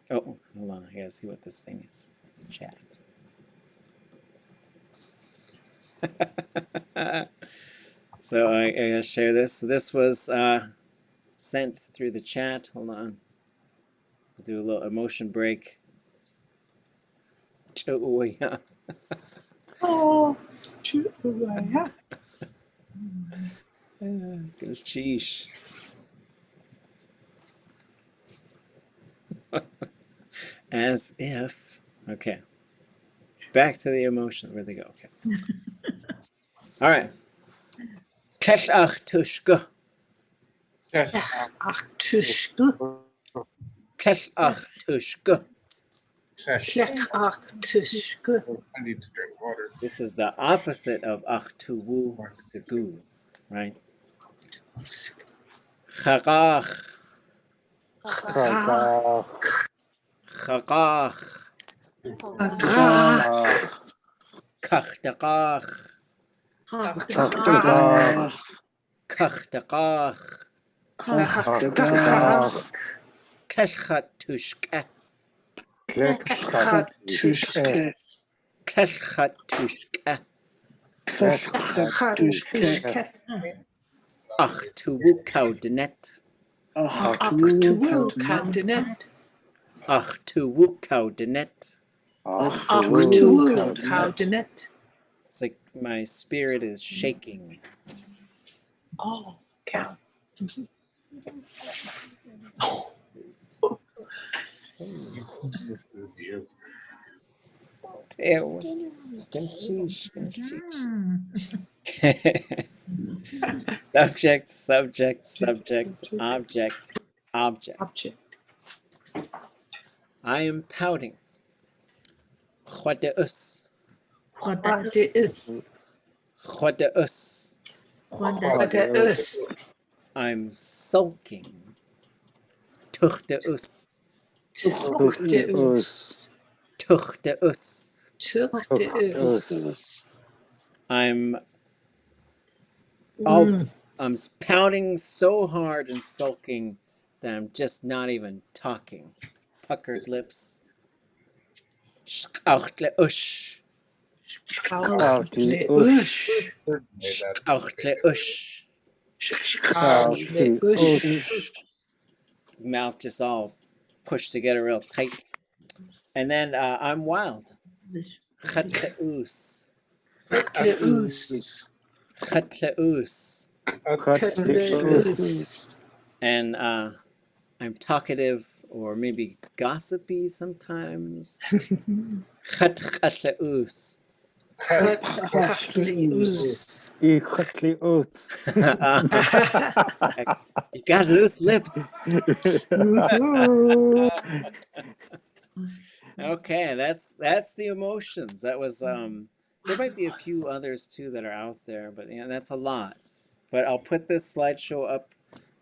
[SPEAKER 1] Oh, hold on. I gotta see what this thing is. The chat. So I gotta share this. So this was sent through the chat. Hold on. We'll do a little emotion break.
[SPEAKER 3] Oh,
[SPEAKER 1] Goes cheese. As if. Okay. Back to the emotion. Where'd they go? Okay. All right. Tlingit tushka.
[SPEAKER 3] tushka.
[SPEAKER 1] Tlingit tushka.
[SPEAKER 3] tushka.
[SPEAKER 7] I need to drink water.
[SPEAKER 1] This is the opposite of achtuwu segu, right? Chagach. Chagach. Kachtagach. Kachtagach. Tlingit tushka.
[SPEAKER 4] Tlingit
[SPEAKER 1] tushka. Achtuwu kaudenet.
[SPEAKER 3] Achtuwu kaudenet.
[SPEAKER 1] Achtuwu kaudenet.
[SPEAKER 3] Achtuwu kaudenet.
[SPEAKER 1] It's like my spirit is shaking.
[SPEAKER 3] Oh, cow.
[SPEAKER 7] This is you.
[SPEAKER 1] Subject, object. I am pouting. Gáasʼ. I'm sulking. Gáasʼ. I'm pouting so hard and sulking that I'm just not even talking. Puckered lips. gáasʼ.
[SPEAKER 7] Certainly that
[SPEAKER 1] Mouth just all pushed together real tight. And then I'm wild. gáasʼ. And I'm talkative or maybe gossipy sometimes. gáasʼ. You got loose lips. Okay, that's the emotions. That was there might be a few others too that are out there, but yeah, that's a lot. But I'll put this slideshow up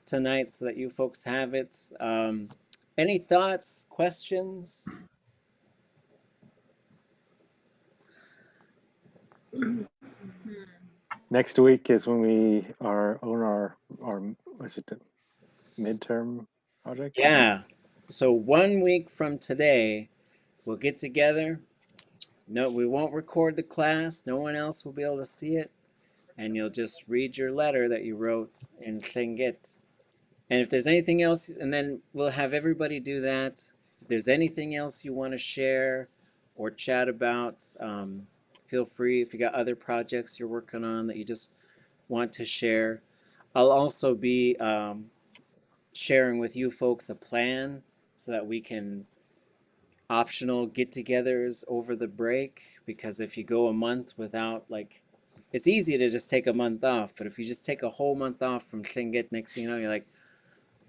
[SPEAKER 1] tonight so that you folks have it. Any thoughts, questions?
[SPEAKER 4] Next week is when we are on our what's it, midterm project?
[SPEAKER 1] Yeah. So 1 week from today, we'll get together. No, we won't record the class. No one else will be able to see it. And you'll just read your letter that you wrote in Tlingit. And if there's anything else, and then we'll have everybody do that. If there's anything else you want to share or chat about, feel free. If you got other projects you're working on that you just want to share. I'll also be sharing with you folks a plan so that we can optional get-togethers over the break, because if you go a month without, like, it's easy to just take a month off, but if you just take a whole month off from Tlingit, next thing you know, you're like,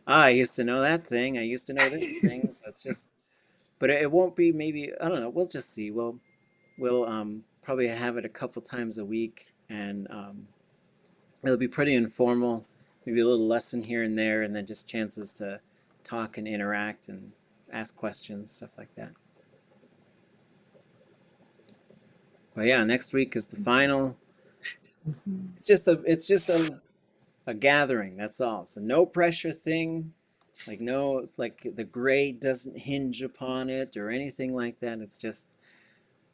[SPEAKER 1] I used to know that thing, I used to know this thing, so it's just, but it won't be, maybe, I don't know, we'll just see. We'll probably have it a couple times a week, and it'll be pretty informal, maybe a little lesson here and there, and then just chances to talk and interact and ask questions, stuff like that. But yeah, next week is the final. It's just a gathering, that's all. It's a no pressure thing. Like the grade doesn't hinge upon it or anything like that. It's just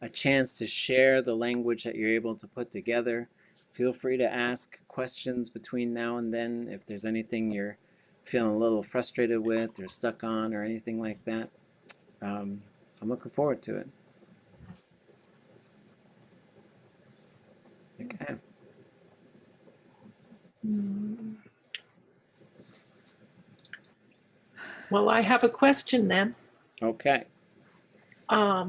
[SPEAKER 1] a chance to share the language that you're able to put together. Feel free to ask questions between now and then if there's anything you're feeling a little frustrated with or stuck on or anything like that. I'm looking forward to it. Okay.
[SPEAKER 3] Well, I have a question then.
[SPEAKER 1] Okay.
[SPEAKER 3] I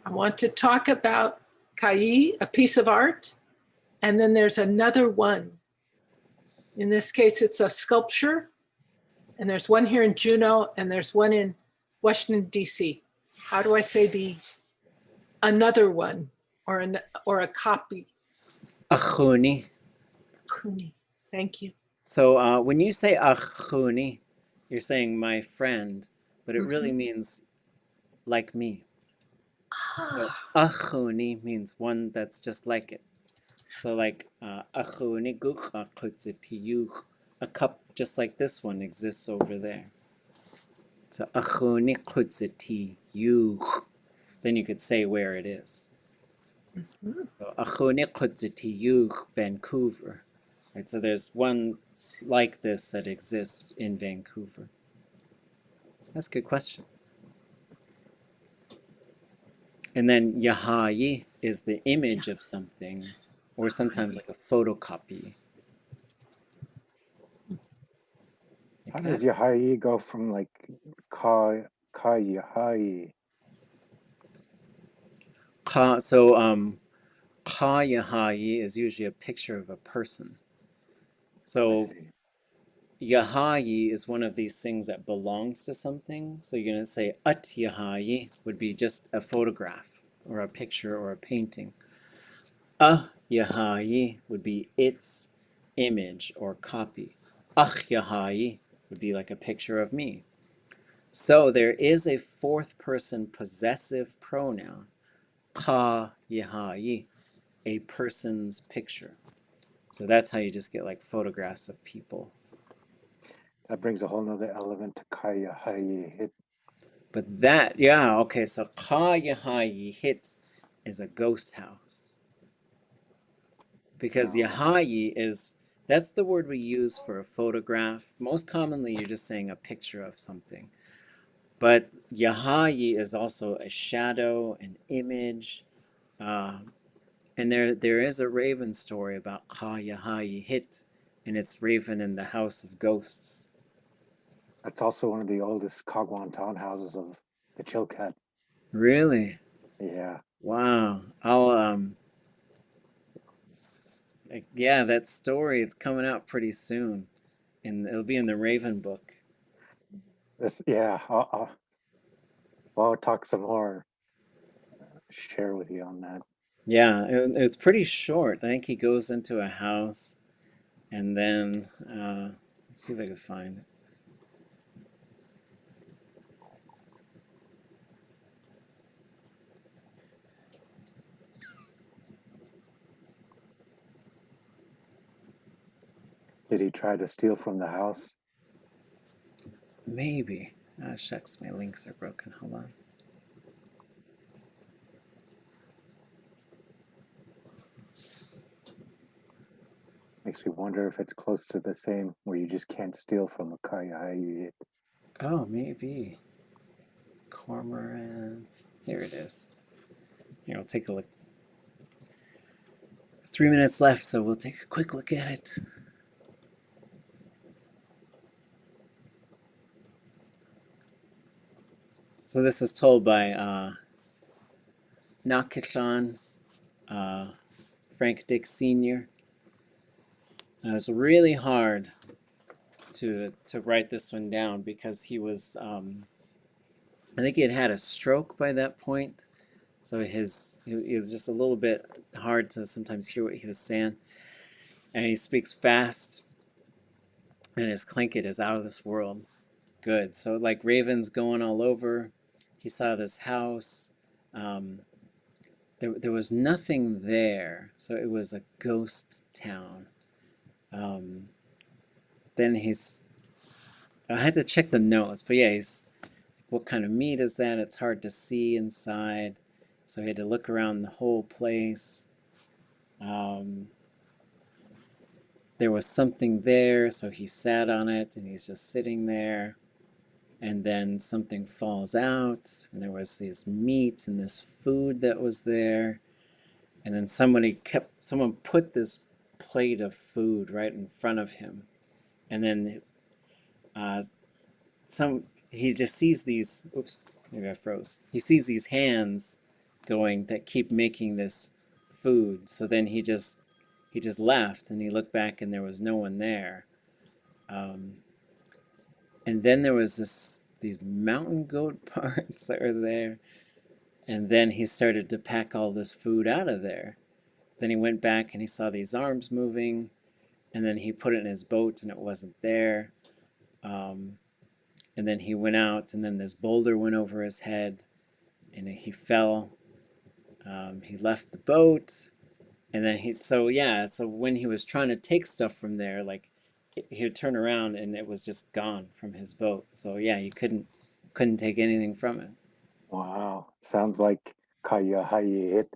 [SPEAKER 3] want to talk about gáasʼ, a piece of art, and then there's another one. In this case, it's a sculpture, and there's one here in Juneau, and there's one in Washington, D.C. How do I say the another one or a copy?
[SPEAKER 1] ḵuwligáasʼ.
[SPEAKER 3] Thank you.
[SPEAKER 1] So when you say ḵuwligáasʼ, you're saying my friend, but it really means like me. So ḵuwligáasʼ means one that's just like it. So like ḵuwligáasʼ, a cup just like this one exists over there. So ḵuwligáasʼ, then you could say where it is. So ḵuwligáasʼ, Vancouver. Right, so there's one like this that exists in Vancouver. That's a good question. And then yahayi is the image of something, or sometimes like a photocopy.
[SPEAKER 4] How does yahayi go from like ka yahayi?
[SPEAKER 1] So ka yahayi is usually a picture of a person. So yahayi is one of these things that belongs to something. So you're going to say at yahayi would be just a photograph or a picture or a painting. Yahayi would be its image or copy. Yahayi would be like a picture of me. So there is a fourth person possessive pronoun, ka yahayi, a person's picture. So that's how you just get like photographs of people.
[SPEAKER 4] That brings a whole nother element to ká'yahit.
[SPEAKER 1] But that, yeah, okay, so ká'yahit is a ghost house. Because yahayi is, that's the word we use for a photograph. Most commonly, you're just saying a picture of something. But yahayi is also a shadow, an image. And there is a Raven story about ká'yahit, and it's Raven in the House of Ghosts.
[SPEAKER 4] That's also one of the oldest Kagwantan houses of the Chilkat.
[SPEAKER 1] Really?
[SPEAKER 4] Yeah.
[SPEAKER 1] Wow. I'll yeah, that story, it's coming out pretty soon, and it'll be in the Raven book.
[SPEAKER 4] I'll talk some more, share with you on that.
[SPEAKER 1] Yeah, it's pretty short. I think he goes into a house, and then let's see if I can find it.
[SPEAKER 4] Did he try to steal from the house?
[SPEAKER 1] Maybe. Ah, shucks, my links are broken. Hold on.
[SPEAKER 4] Makes me wonder if it's close to the same, where you just can't steal from a ká'yahit.
[SPEAKER 1] Oh, maybe. Cormorant. Here it is. Here, we'll take a look. 3 minutes left, so we'll take a quick look at it. So this is told by Nakishan, Frank Dick Sr. It was really hard to write this one down because he was, I think he had a stroke by that point. So it was just a little bit hard to sometimes hear what he was saying. And he speaks fast, and his Tlingit is out of this world. Good. So like ravens going all over. He saw this house. There was nothing there, so it was a ghost town. Then I had to check the notes, but yeah, what kind of meat is that? It's hard to see inside, so he had to look around the whole place. There was something there, so he sat on it, and he's just sitting there. And then something falls out, and there was this meat and this food that was there. And then someone put this plate of food right in front of him. And then he just sees these, oops, maybe I froze. He sees these hands going that keep making this food. So then he just left, and he looked back, and there was no one there. And then there was these mountain goat parts that were there. And then he started to pack all this food out of there. Then he went back and he saw these arms moving, and then he put it in his boat and it wasn't there. And then he went out, and then this boulder went over his head, and he fell. He left the boat, and then so when he was trying to take stuff from there, like he would turn around and it was just gone from his boat. So yeah, you couldn't take anything from it.
[SPEAKER 4] Wow. Sounds like ká'yahit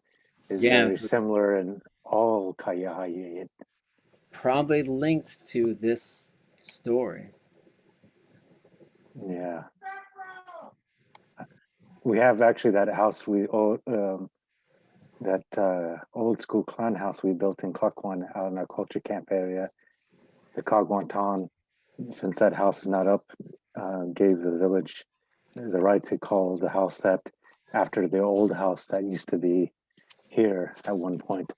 [SPEAKER 4] is
[SPEAKER 1] Yeah,
[SPEAKER 4] very similar in all ká'yahit.
[SPEAKER 1] probably linked to this story.
[SPEAKER 4] Yeah. We have actually that house that old school clan house we built in Klukwan out in our culture camp area. The Kagwantan, since that house is not up, gave the village the right to call the house that after the old house that used to be here at one point.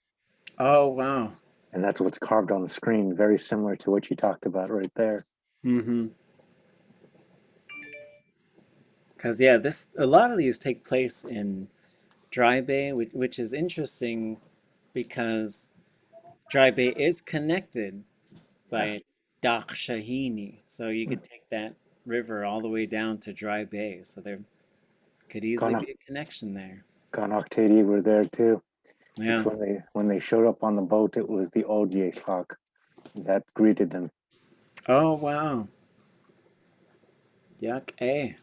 [SPEAKER 1] Oh, wow.
[SPEAKER 4] And that's what's carved on the screen, very similar to what you talked about right there.
[SPEAKER 1] Mm-hmm. Because, yeah, a lot of these take place in Dry Bay, which is interesting because Dry Bay is connected by Dak Shahini. So you could take that river all the way down to Dry Bay. So there could easily be a connection there.
[SPEAKER 4] Ganok Tedi were there too.
[SPEAKER 1] Yeah.
[SPEAKER 4] When they showed up on the boat, it was the old gáasʼ that greeted them.
[SPEAKER 1] Oh, wow. Yuck, eh?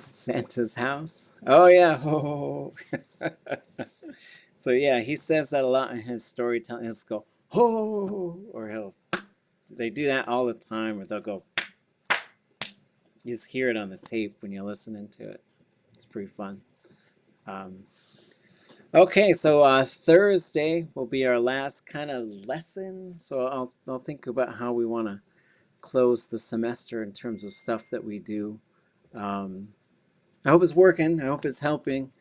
[SPEAKER 1] Santa's house. Oh, yeah. Ho, ho, ho. So, yeah, he says that a lot in his storytelling. He'll go, ho, or they do that all the time, or they'll go, you just hear it on the tape when you're listening to it. It's pretty fun. Okay, so Thursday will be our last kind of lesson. So I'll think about how we want to close the semester in terms of stuff that we do. I hope it's working. I hope it's helping.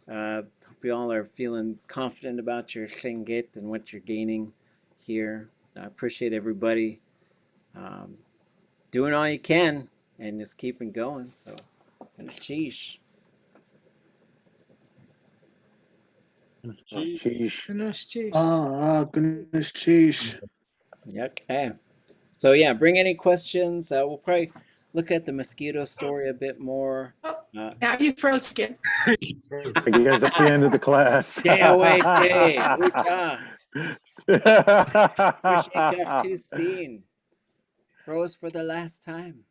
[SPEAKER 1] Hope you all are feeling confident about your Tlingit and what you're gaining here. I appreciate everybody doing all you can and just keeping going. So, and sheesh.
[SPEAKER 4] Sheesh.
[SPEAKER 3] Goodness, geez.
[SPEAKER 8] Goodness, cheese.
[SPEAKER 1] Okay. So yeah, bring any questions. We'll probably look at the mosquito story a bit more.
[SPEAKER 3] Now you froze again.
[SPEAKER 4] I guess that's the end of the class.
[SPEAKER 1] Stay away, stay. Ucha. Too seen. Froze for the last time.